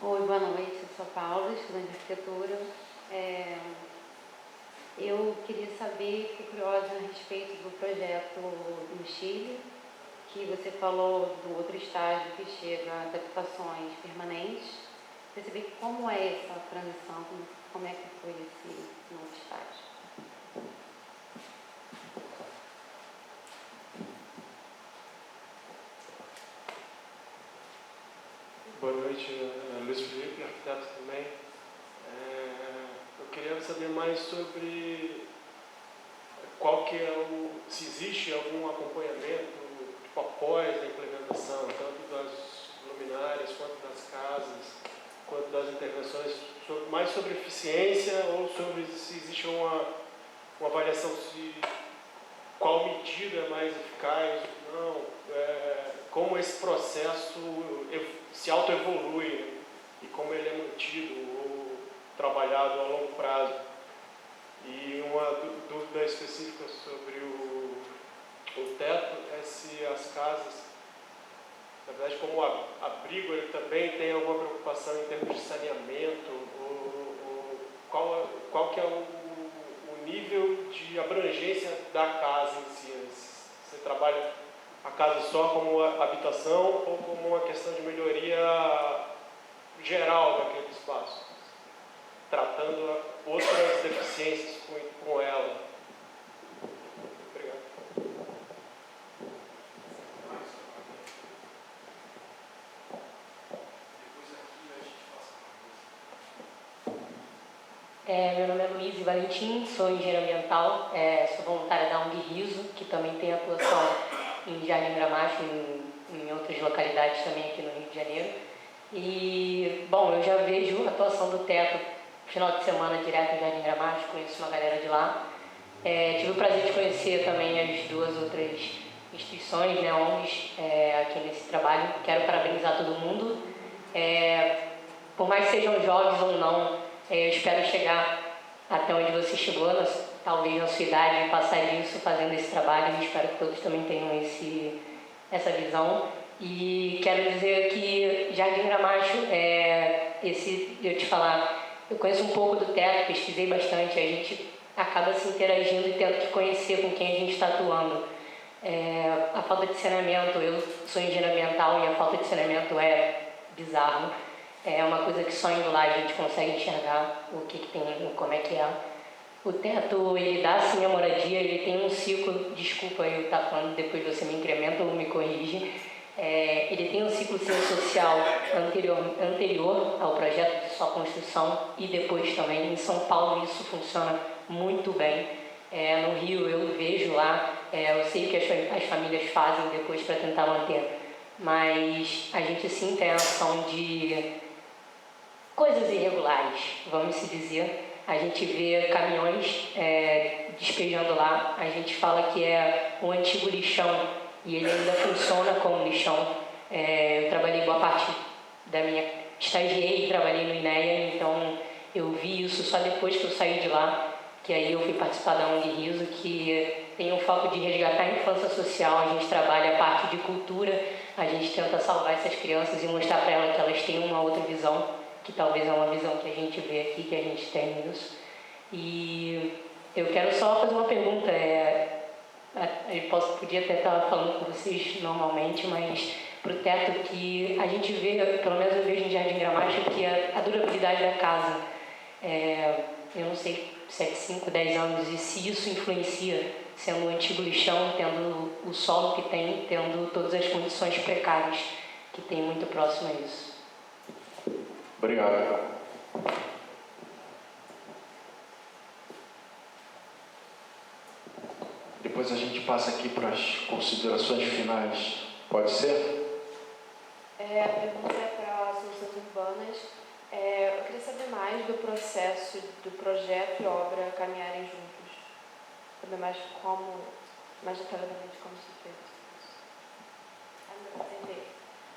Oi, boa noite, eu sou a Paula, estudante de arquitetura. Eu queria saber, fiquei curiosa a respeito do projeto no Chile, que você falou do outro estágio que chega a adaptações permanentes. Queria saber como é essa transição, como é que foi esse novo estágio. Boa noite, Luiz Felipe, arquiteto também. Eu queria saber mais sobre qual que é se existe algum acompanhamento tipo, após a implementação, tanto das luminárias quanto das casas, quanto das intervenções, mais sobre eficiência ou sobre se existe uma avaliação de qual medida é mais eficaz ou não, como esse processo se autoevolui e como ele é mantido ou trabalhado a longo prazo. E uma dúvida específica sobre o teto é se as casas, na verdade, como abrigo, ele também tem alguma preocupação em termos de saneamento, ou qual que é o nível de abrangência da casa em si. Você trabalha a casa só como habitação ou como uma questão de melhoria geral daquele espaço, tratando outras deficiências com ela. Obrigado. Meu nome é Luiz Valentim, sou engenheira ambiental, sou voluntária da ONG Riso, que também tem atuação em Jardim Gramacho, em outras localidades também aqui no Rio de Janeiro. E, bom, eu já vejo a atuação do teto final de semana direto em Jardim Gramacho, conheço uma galera de lá. Tive o prazer de conhecer também as duas outras instituições, né, ONGs, aqui nesse trabalho. Quero parabenizar todo mundo. Por mais que sejam jovens ou não, eu espero chegar até onde você chegou, talvez na sua idade, passar disso fazendo esse trabalho. Espero que todos também tenham essa visão. E quero dizer que Jardim Gramacho, eu te falar, eu conheço um pouco do teto, pesquisei bastante, a gente acaba se interagindo e tendo que conhecer com quem a gente está atuando. A falta de saneamento, eu sou engenheira ambiental e a falta de saneamento é bizarro. É uma coisa que só indo lá a gente consegue enxergar o que tem, como é que é. O teto, ele dá sim a moradia, ele tem um ciclo, desculpa eu estar falando, depois você me incrementa ou me corrige, ele tem um ciclo sim, social anterior ao projeto de sua construção e depois também. Em São Paulo isso funciona muito bem. No Rio eu vejo lá, eu sei o que as famílias fazem depois para tentar manter, mas a gente sim tem a ação de coisas irregulares, vamos se dizer. A gente vê caminhões despejando lá, a gente fala que é um antigo lixão e ele ainda funciona como lixão. Eu trabalhei boa parte estagiei e trabalhei no INEA, então eu vi isso só depois que eu saí de lá, que aí eu fui participar da ONG Riso, que tem o foco de resgatar a infância social. A gente trabalha a parte de cultura, a gente tenta salvar essas crianças e mostrar para elas que elas têm uma outra visão, que talvez é uma visão que a gente vê aqui, que a gente tem isso. E eu quero só fazer uma pergunta. Podia até estar falando com vocês normalmente, mas para o teto, que a gente vê, pelo menos eu vejo em Jardim Gramacho, que a durabilidade da casa, eu não sei se é de 5, 10 anos, e se isso influencia, sendo um antigo lixão, tendo o solo que tem, tendo todas as condições precárias que tem muito próximo a isso. Obrigado. Depois a gente passa aqui para as considerações finais. Pode ser? A pergunta é para soluções urbanas. Eu queria saber mais do processo do projeto e obra caminharem juntos. Saber mais detalhadamente como se fez.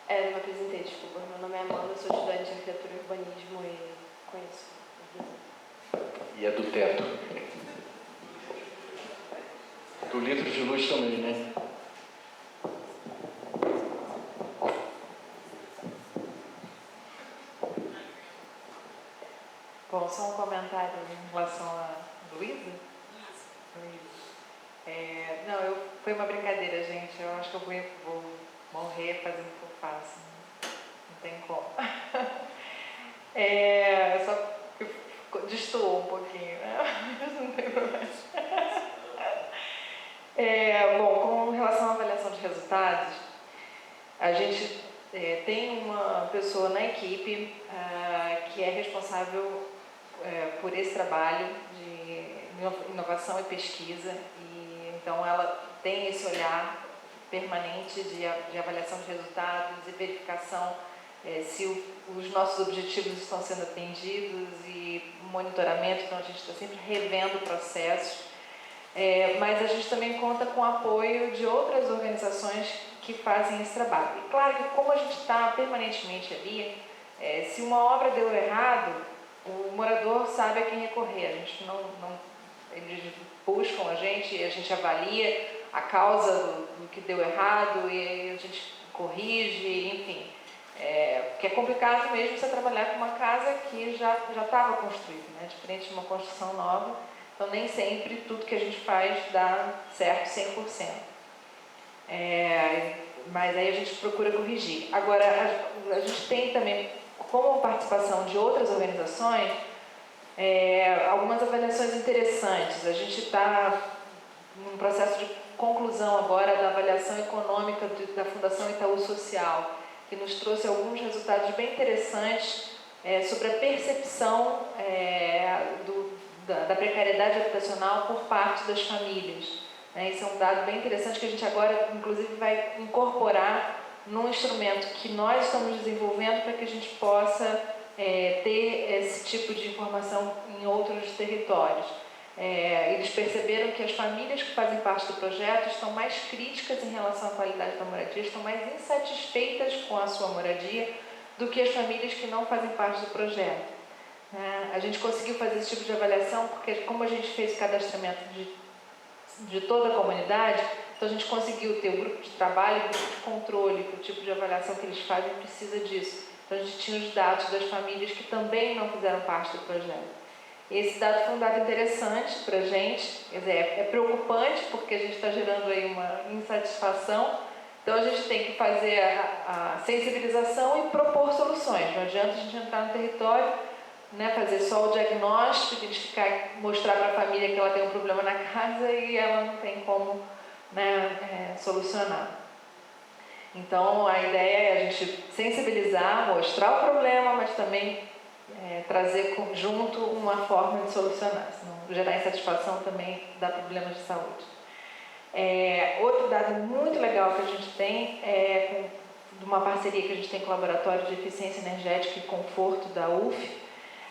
Não me apresentei, desculpa. Meu nome é Amanda, eu sou estudante de arquitetura e urbanismo e conheço. E é do teto. Do litro de luz também, né? Bom, só um comentário em relação a Luísa. Foi uma brincadeira, gente. Eu acho que eu vou morrer fazendo o que eu faço. Não tem como. Só destoou um pouquinho, né? Não tem problema. Com relação à avaliação de resultados, a gente tem uma pessoa na equipe que é responsável por esse trabalho de inovação e pesquisa, e então ela tem esse olhar permanente de avaliação de resultados e verificação se os nossos objetivos estão sendo atendidos e monitoramento, então a gente está sempre revendo processos, mas a gente também conta com o apoio de outras organizações que fazem esse trabalho. E claro que como a gente está permanentemente ali, se uma obra deu errado, o morador sabe a quem recorrer. A gente eles buscam a gente avalia a causa do que deu errado e a gente corrige, enfim. Porque é complicado mesmo você trabalhar com uma casa que já estava construída, né? Diferente de uma construção nova. Então nem sempre tudo que a gente faz dá certo 100%. Mas aí a gente procura corrigir. Agora, a gente tem também, como participação de outras organizações, algumas avaliações interessantes. A gente está num processo de conclusão agora da avaliação econômica da Fundação Itaú Social, que nos trouxe alguns resultados bem interessantes sobre a percepção da precariedade habitacional por parte das famílias. Isso é um dado bem interessante que a gente agora, inclusive, vai incorporar num instrumento que nós estamos desenvolvendo para que a gente possa ter esse tipo de informação em outros territórios. Eles perceberam que as famílias que fazem parte do projeto estão mais críticas em relação à qualidade da moradia, estão mais insatisfeitas com a sua moradia do que as famílias que não fazem parte do projeto. A gente conseguiu fazer esse tipo de avaliação porque, como a gente fez o cadastramento de toda a comunidade, então a gente conseguiu ter o grupo de trabalho e o grupo de controle, que o tipo de avaliação que eles fazem precisa disso. Então a gente tinha os dados das famílias que também não fizeram parte do projeto. Esse dado foi um dado interessante para a gente, quer dizer, é preocupante porque a gente está gerando aí uma insatisfação, então a gente tem que fazer a sensibilização e propor soluções. Não adianta a gente entrar no território, fazer só o diagnóstico, mostrar para a família que ela tem um problema na casa e ela não tem como solucionar. Então a ideia é a gente sensibilizar, mostrar o problema, mas também trazer junto uma forma de solucionar, senão gerar insatisfação também dá problemas de saúde. Outro dado muito legal que a gente tem de uma parceria que a gente tem com o Laboratório de Eficiência Energética e Conforto da UF,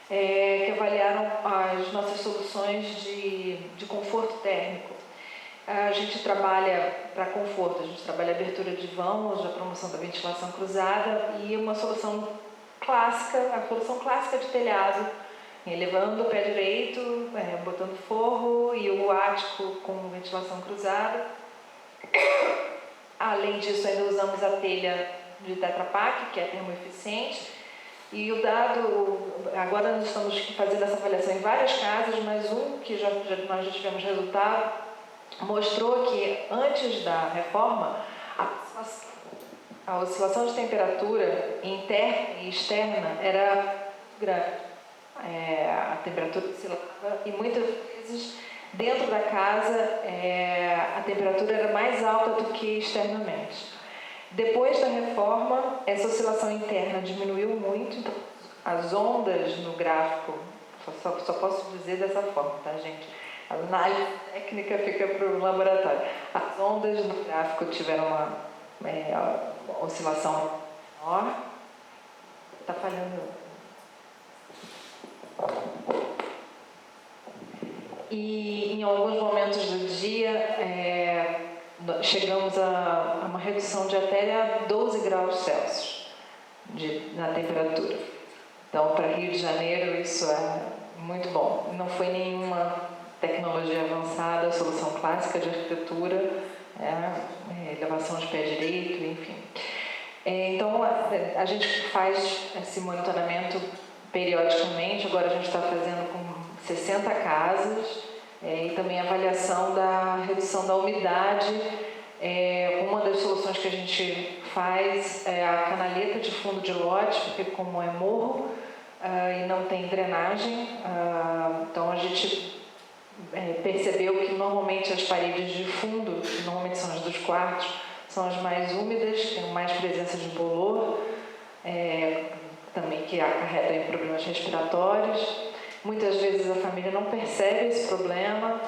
que avaliaram as nossas soluções de conforto térmico. A gente trabalha para conforto, a gente trabalha abertura de vãos, a promoção da ventilação cruzada e uma solução clássica, a solução clássica de telhado, elevando o pé direito, botando forro e o ático com ventilação cruzada. Além disso, ainda usamos a telha de Tetra Pak, que é termoeficiente. E o dado, agora nós estamos fazendo essa avaliação em várias casas, mas um que nós já tivemos resultado, mostrou que antes da reforma, a oscilação de temperatura interna e externa era grande. A temperatura oscilava e muitas vezes dentro da casa a temperatura era mais alta do que externamente. Depois da reforma, essa oscilação interna diminuiu muito, então as ondas no gráfico, só posso dizer dessa forma, tá, gente? A análise técnica fica para o laboratório. As ondas no gráfico tiveram uma oscilação menor. Está falhando. E em alguns momentos do dia, chegamos a uma redução de até 12 graus Celsius na temperatura. Então, para Rio de Janeiro, isso é muito bom. Não foi nenhuma tecnologia avançada, solução clássica de arquitetura, elevação de pé direito, enfim. Então, a gente faz esse monitoramento periodicamente. Agora a gente está fazendo com 60 casas e também avaliação da redução da umidade. Uma das soluções que a gente faz é a canaleta de fundo de lote, porque como é morro e não tem drenagem, então a gente percebeu que normalmente as paredes de fundo, que normalmente são as dos quartos, são as mais úmidas, tem mais presença de bolor, também que acarreta em problemas respiratórios. Muitas vezes a família não percebe esse problema,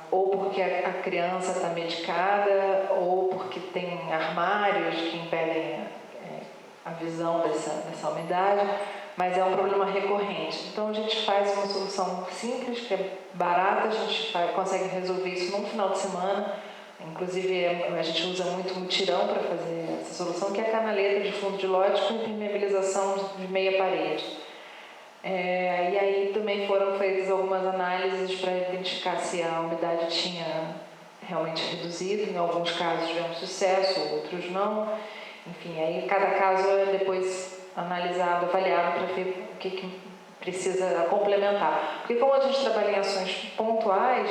ou porque a criança está medicada, ou porque tem armários que impedem a visão dessa umidade, mas é um problema recorrente. Então a gente faz uma solução simples, que é barata, a gente consegue resolver isso num final de semana. Inclusive a gente usa muito mutirão para fazer essa solução, que é a canaleta de fundo de lote com impermeabilização de meia parede. E aí também foram feitas algumas análises para identificar se a umidade tinha realmente reduzido. Em alguns casos tivemos sucesso, outros não. Enfim, aí cada caso é depois analisado, avaliado para ver o que precisa complementar. Porque como a gente trabalha em ações pontuais,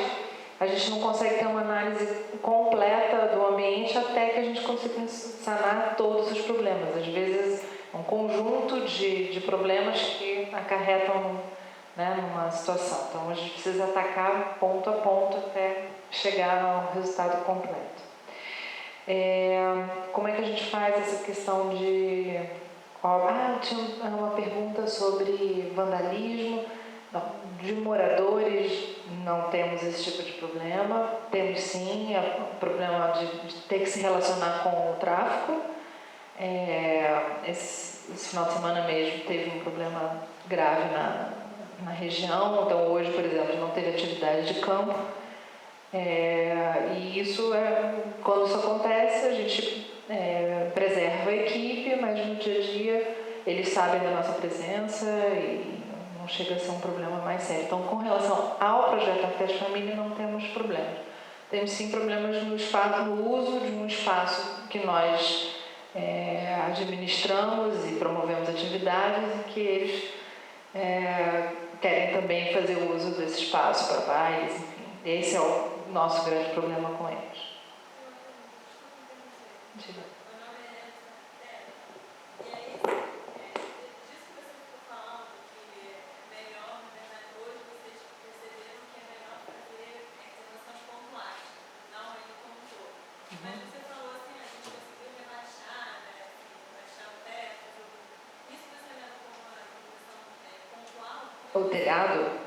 a gente não consegue ter uma análise completa do ambiente até que a gente consiga sanar todos os problemas. Às vezes é um conjunto de problemas que acarretam, né, numa situação. Então a gente precisa atacar ponto a ponto até chegar ao resultado completo. Como é que a gente faz essa questão de... tinha uma pergunta sobre vandalismo. Não, de moradores não temos esse tipo de problema. Temos sim o problema de ter que se relacionar com o tráfico. Esse final de semana mesmo teve um problema grave na região. Então hoje, por exemplo, não teve atividade de campo. E isso quando isso acontece, a gente preserva a equipe, mas no dia a dia eles sabem da nossa presença e não chega a ser um problema mais sério. Então, com relação ao projeto Arquitetos de Família, não temos problemas. Temos sim problemas no uso de um espaço que nós administramos e promovemos atividades e que eles querem também fazer uso desse espaço para bailes, enfim. Esse é o nosso grande problema com eles. Diga. O telhado?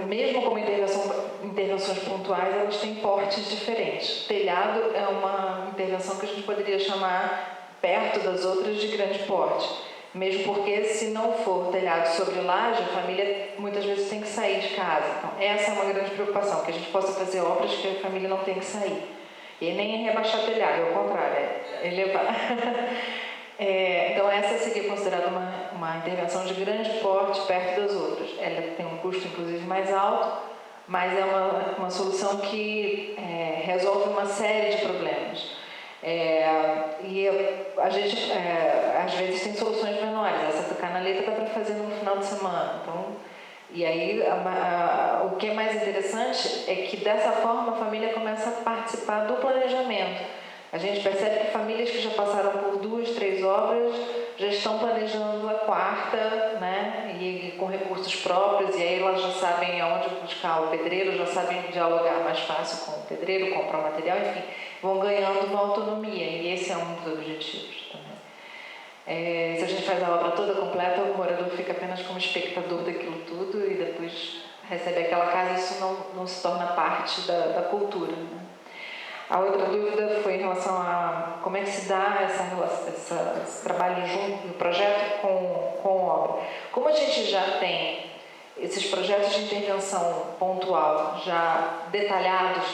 Mesmo como intervenções pontuais, elas têm portes diferentes. O telhado é uma intervenção que a gente poderia chamar perto das outras de grande porte. Mesmo porque, se não for telhado sobre laje, a família muitas vezes tem que sair de casa. Então, essa é uma grande preocupação, que a gente possa fazer obras que a família não tem que sair. E nem é rebaixar telhado, é o contrário, é elevar. Então, essa seria considerada uma intervenção de grande porte perto das outras. Ela tem um custo, inclusive, mais alto, mas é uma solução que resolve uma série de problemas. E a gente, às vezes, tem soluções menores. Essa canaleta dá para fazer no final de semana. Então, e aí, o que é mais interessante é que, dessa forma, a família começa a participar do planejamento. A gente percebe que famílias que já passaram por 2, 3 obras já estão planejando a quarta, né? E com recursos próprios, e aí elas já sabem aonde buscar o pedreiro, já sabem dialogar mais fácil com o pedreiro, comprar o material, enfim, vão ganhando uma autonomia, e esse é um dos objetivos também. Se a gente faz a obra toda completa, o morador fica apenas como espectador daquilo tudo e depois recebe aquela casa, isso não se torna parte da cultura, né? A outra dúvida foi em relação a como é que se dá esse trabalho junto no projeto com obra. Como a gente já tem esses projetos de intervenção pontual já detalhados,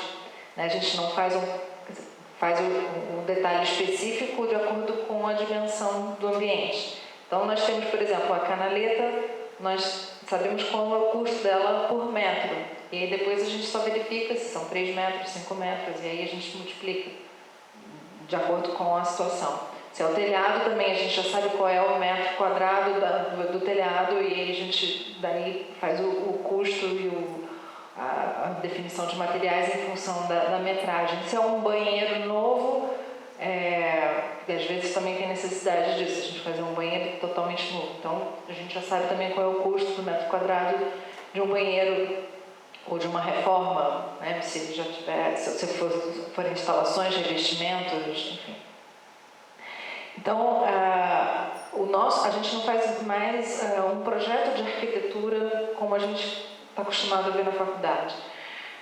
né, a gente não faz um detalhe específico de acordo com a dimensão do ambiente. Então, nós temos, por exemplo, a canaleta, nós sabemos qual é o custo dela por metro. E aí depois a gente só verifica se são 3 metros, 5 metros, e aí a gente multiplica de acordo com a situação. Se é o telhado também, a gente já sabe qual é o metro quadrado do telhado, e aí a gente daí faz o custo e a definição de materiais em função da metragem. Se é um banheiro novo, porque às vezes também tem necessidade disso, a gente fazer um banheiro totalmente novo. Então, a gente já sabe também qual é o custo do metro quadrado de um banheiro ou de uma reforma, né? Se já tiver, se forem instalações, revestimentos, enfim. Então, a gente não faz mais um projeto de arquitetura como a gente está acostumado a ver na faculdade.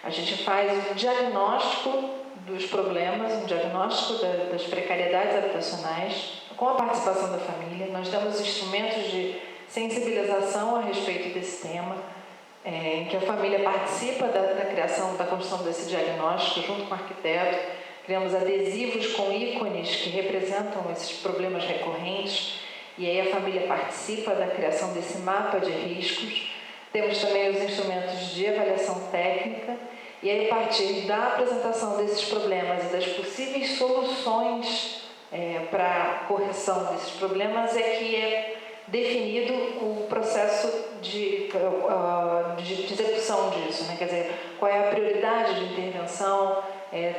A gente faz um diagnóstico dos problemas, um diagnóstico das precariedades habitacionais, com a participação da família. Nós damos instrumentos de sensibilização a respeito desse tema, em que a família participa da criação, da construção desse diagnóstico, junto com o arquiteto. Criamos adesivos com ícones que representam esses problemas recorrentes, e aí a família participa da criação desse mapa de riscos. Temos também os instrumentos de avaliação técnica, e aí, a partir da apresentação desses problemas e das possíveis soluções para a correção desses problemas, é que é definido o processo de execução disso, né? Quer dizer, qual é a prioridade de intervenção,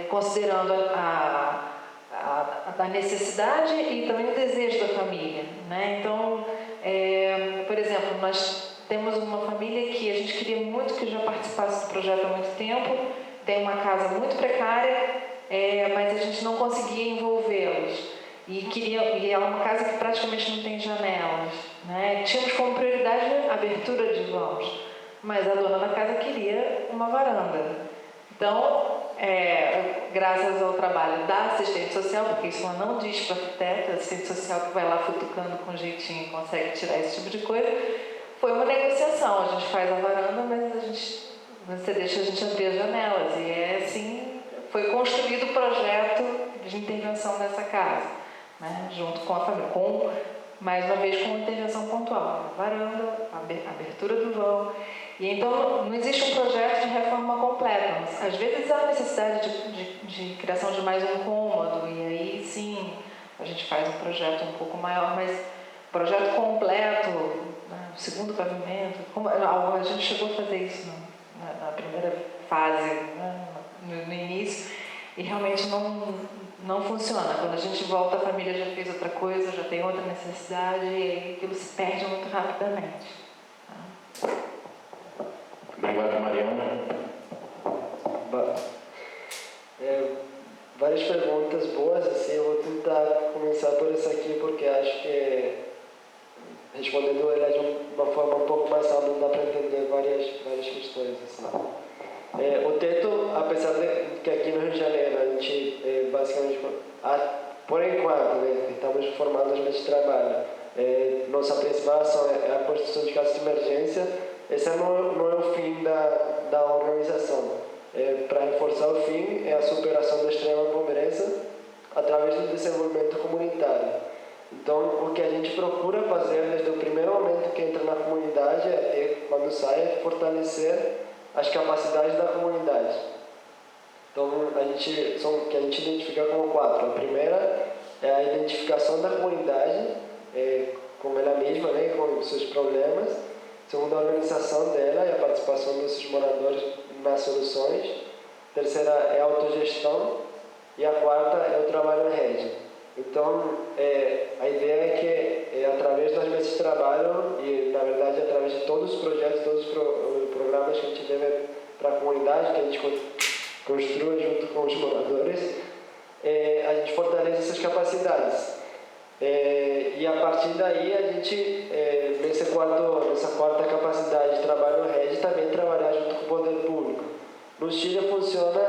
considerando a necessidade e também o desejo da família, né? Então, por exemplo, nós temos uma família que a gente queria muito que já participasse do projeto há muito tempo, tem uma casa muito precária, mas a gente não conseguia envolvê-los. E é uma casa que praticamente não tem janelas, né? Tínhamos como prioridade a abertura de vãos, mas a dona da casa queria uma varanda. Então, graças ao trabalho da assistente social, porque isso ela não diz para a arquiteta, a assistente social que vai lá futucando com jeitinho e consegue tirar esse tipo de coisa, foi uma negociação. A gente faz a varanda, mas você deixa a gente abrir as janelas. E assim, foi construído o projeto de intervenção nessa casa, né? Junto com a família, mais uma vez com uma intervenção pontual, a varanda, a abertura do vão. E então não existe um projeto de reforma completa, mas às vezes há necessidade de criação de mais um cômodo, e aí sim a gente faz um projeto um pouco maior, mas projeto completo, né, o segundo pavimento, a gente chegou a fazer isso na primeira fase, né, no início, e realmente não funciona. Quando a gente volta, a família já fez outra coisa, já tem outra necessidade, e aquilo se perde muito rapidamente. Tá? Obrigado, Mariana. Várias perguntas boas, assim, eu vou tentar começar por essa aqui, porque acho que respondendo ela de uma forma um pouco mais rápida, dá para entender várias questões, assim. O teto, apesar de que aqui no Rio de Janeiro a gente basicamente, por enquanto, né, estamos formando as mesas de trabalho, nossa principal ação é a construção de casas de emergência. Esse não é o fim da organização. Para reforçar o fim, é a superação da extrema pobreza através do desenvolvimento comunitário. Então, o que a gente procura fazer desde o primeiro momento que entra na comunidade até quando sai é fortalecer as capacidades da comunidade. Então, que a gente identifica como 4. A primeira é a identificação da comunidade com ela mesma, né, com os seus problemas. Segunda, a organização dela e a participação dos seus moradores nas soluções. Terceira é a autogestão. E a quarta é o trabalho em rede. Então, a ideia é que, através das mesas de trabalho e, na verdade, através de todos os projetos, todos os programas que a gente leva para a comunidade, que a gente construa junto com os moradores, a gente fortalece essas capacidades. E a partir daí a gente, nessa quarta capacidade de trabalho em rede, também trabalhar junto com o poder público. No Chile funciona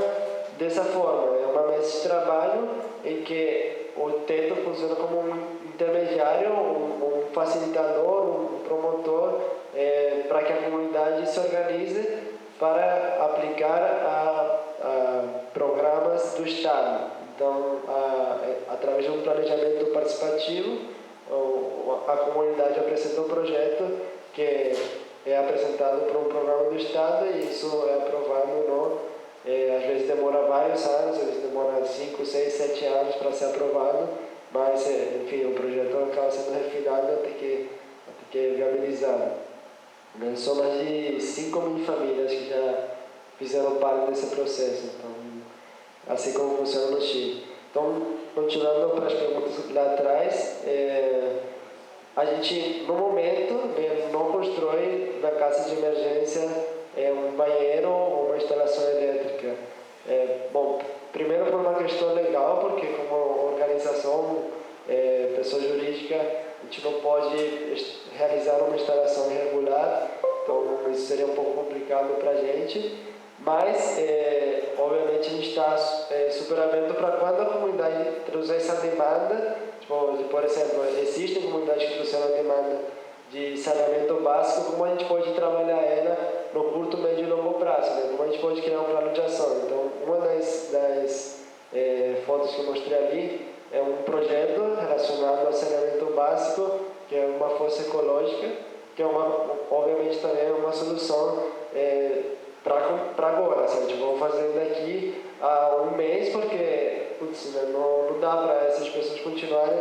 dessa forma. É uma mesa de trabalho em que o teto funciona como um intermediário, um facilitador, um promotor, para que a comunidade se organize para aplicar a programas do Estado. Então, através de um planejamento participativo, a comunidade apresenta um projeto que é apresentado para um programa do Estado e isso é aprovado ou não. Às vezes demora vários anos, às vezes demora 5, 6, 7 anos para ser aprovado, mas, enfim, o projeto acaba sendo refinado até que é viabilizado. São mais de 5.000 famílias que já fizeram parte desse processo, então, assim como funciona no Chile. Então, continuando para as perguntas lá atrás, a gente, no momento, não constrói na casa de emergência um banheiro ou uma instalação elétrica. Bom, primeiro por uma questão legal, porque como organização, pessoa jurídica, a gente não pode realizar uma instalação irregular, então isso seria um pouco complicado para a gente, mas obviamente a gente está super aberto para quando a comunidade trouxer essa demanda, por exemplo, existem comunidades que trouxeram a demanda de saneamento básico, como a gente pode trabalhar ela no curto, médio e longo prazo, né? Como a gente pode criar um plano de ação. Então, uma das fotos que eu mostrei ali é um projeto relacionado ao saneamento básico, que é uma fossa ecológica, que obviamente também é uma solução para agora. Sabe? Vamos fazendo daqui a um mês, porque não dá para essas pessoas continuarem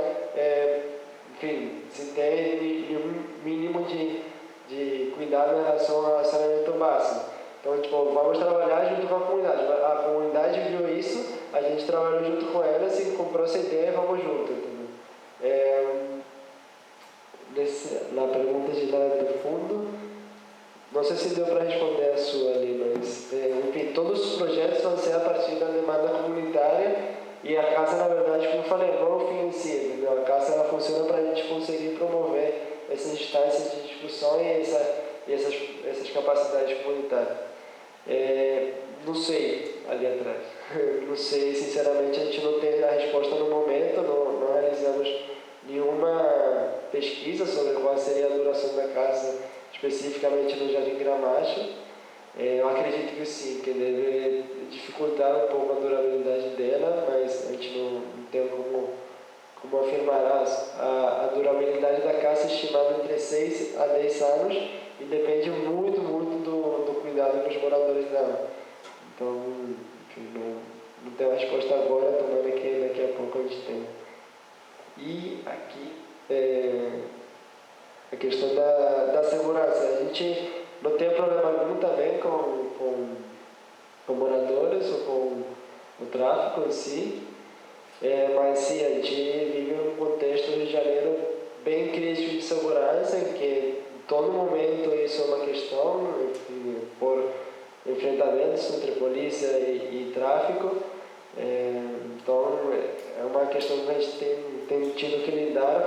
enfim, sem ter nenhum mínimo de cuidado em relação ao saneamento básico. Então, vamos trabalhar junto com a comunidade. A comunidade viu isso, a gente trabalhou junto com elas e comprou essa ideia e vamos junto. Na pergunta de lá do fundo, não sei se deu para responder a sua ali, mas, enfim, todos os projetos vão ser a partir da demanda comunitária. E a casa, na verdade, como eu falei, não é um fim em si, entendeu? A casa ela funciona para a gente conseguir promover essas instâncias de discussão e essas capacidades comunitárias. Não sei, ali atrás. Não sei, sinceramente, a gente não tem a resposta no momento, não realizamos nenhuma pesquisa sobre qual seria a duração da casa, especificamente no Jardim Gramacho. Eu acredito que sim, que deve dificultar um pouco a durabilidade dela, mas a gente não tem como afirmar. A durabilidade da casa é estimada entre 6 a 10 anos e depende muito, muito do cuidado dos moradores dela. Então, enfim, não tenho a resposta agora, tomara que daqui a pouco a gente tenha. E aqui, a questão da segurança. A gente não tem problema algum também com moradores ou com o tráfico em si, mas sim, a gente vive um contexto do Rio de Janeiro bem crítico de segurança, em que em todo momento isso é uma questão, enfim, por enfrentamentos entre polícia e tráfico. Então é uma questão que a gente tem tido que lidar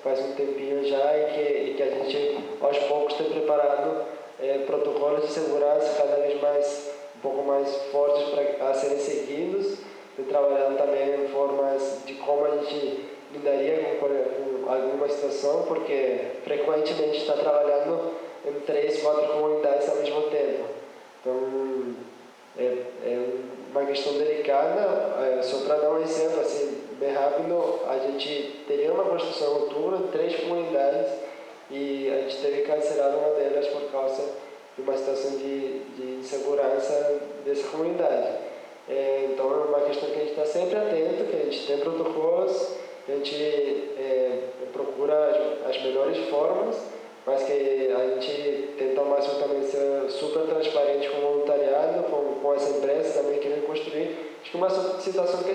faz um tempinho já e que a gente aos poucos tem preparado protocolos de segurança cada vez um pouco mais fortes a serem seguidos, e trabalhando também em formas de como a gente lidaria com alguma situação, porque frequentemente está trabalhando em 3, 4 comunidades ao mesmo tempo. Então é uma questão delicada. Só para dar um exemplo assim, bem rápido, a gente teria uma construção em outubro em 3 comunidades e a gente teve que cancelar uma delas por causa de uma situação de insegurança dessa comunidade. Então é uma questão que a gente está sempre atento, que a gente tem protocolos, que a gente procura as melhores formas, mas que a gente tenta ao máximo também ser super transparente com o voluntariado, com as empresas também que querem construir. Acho que é uma situação que é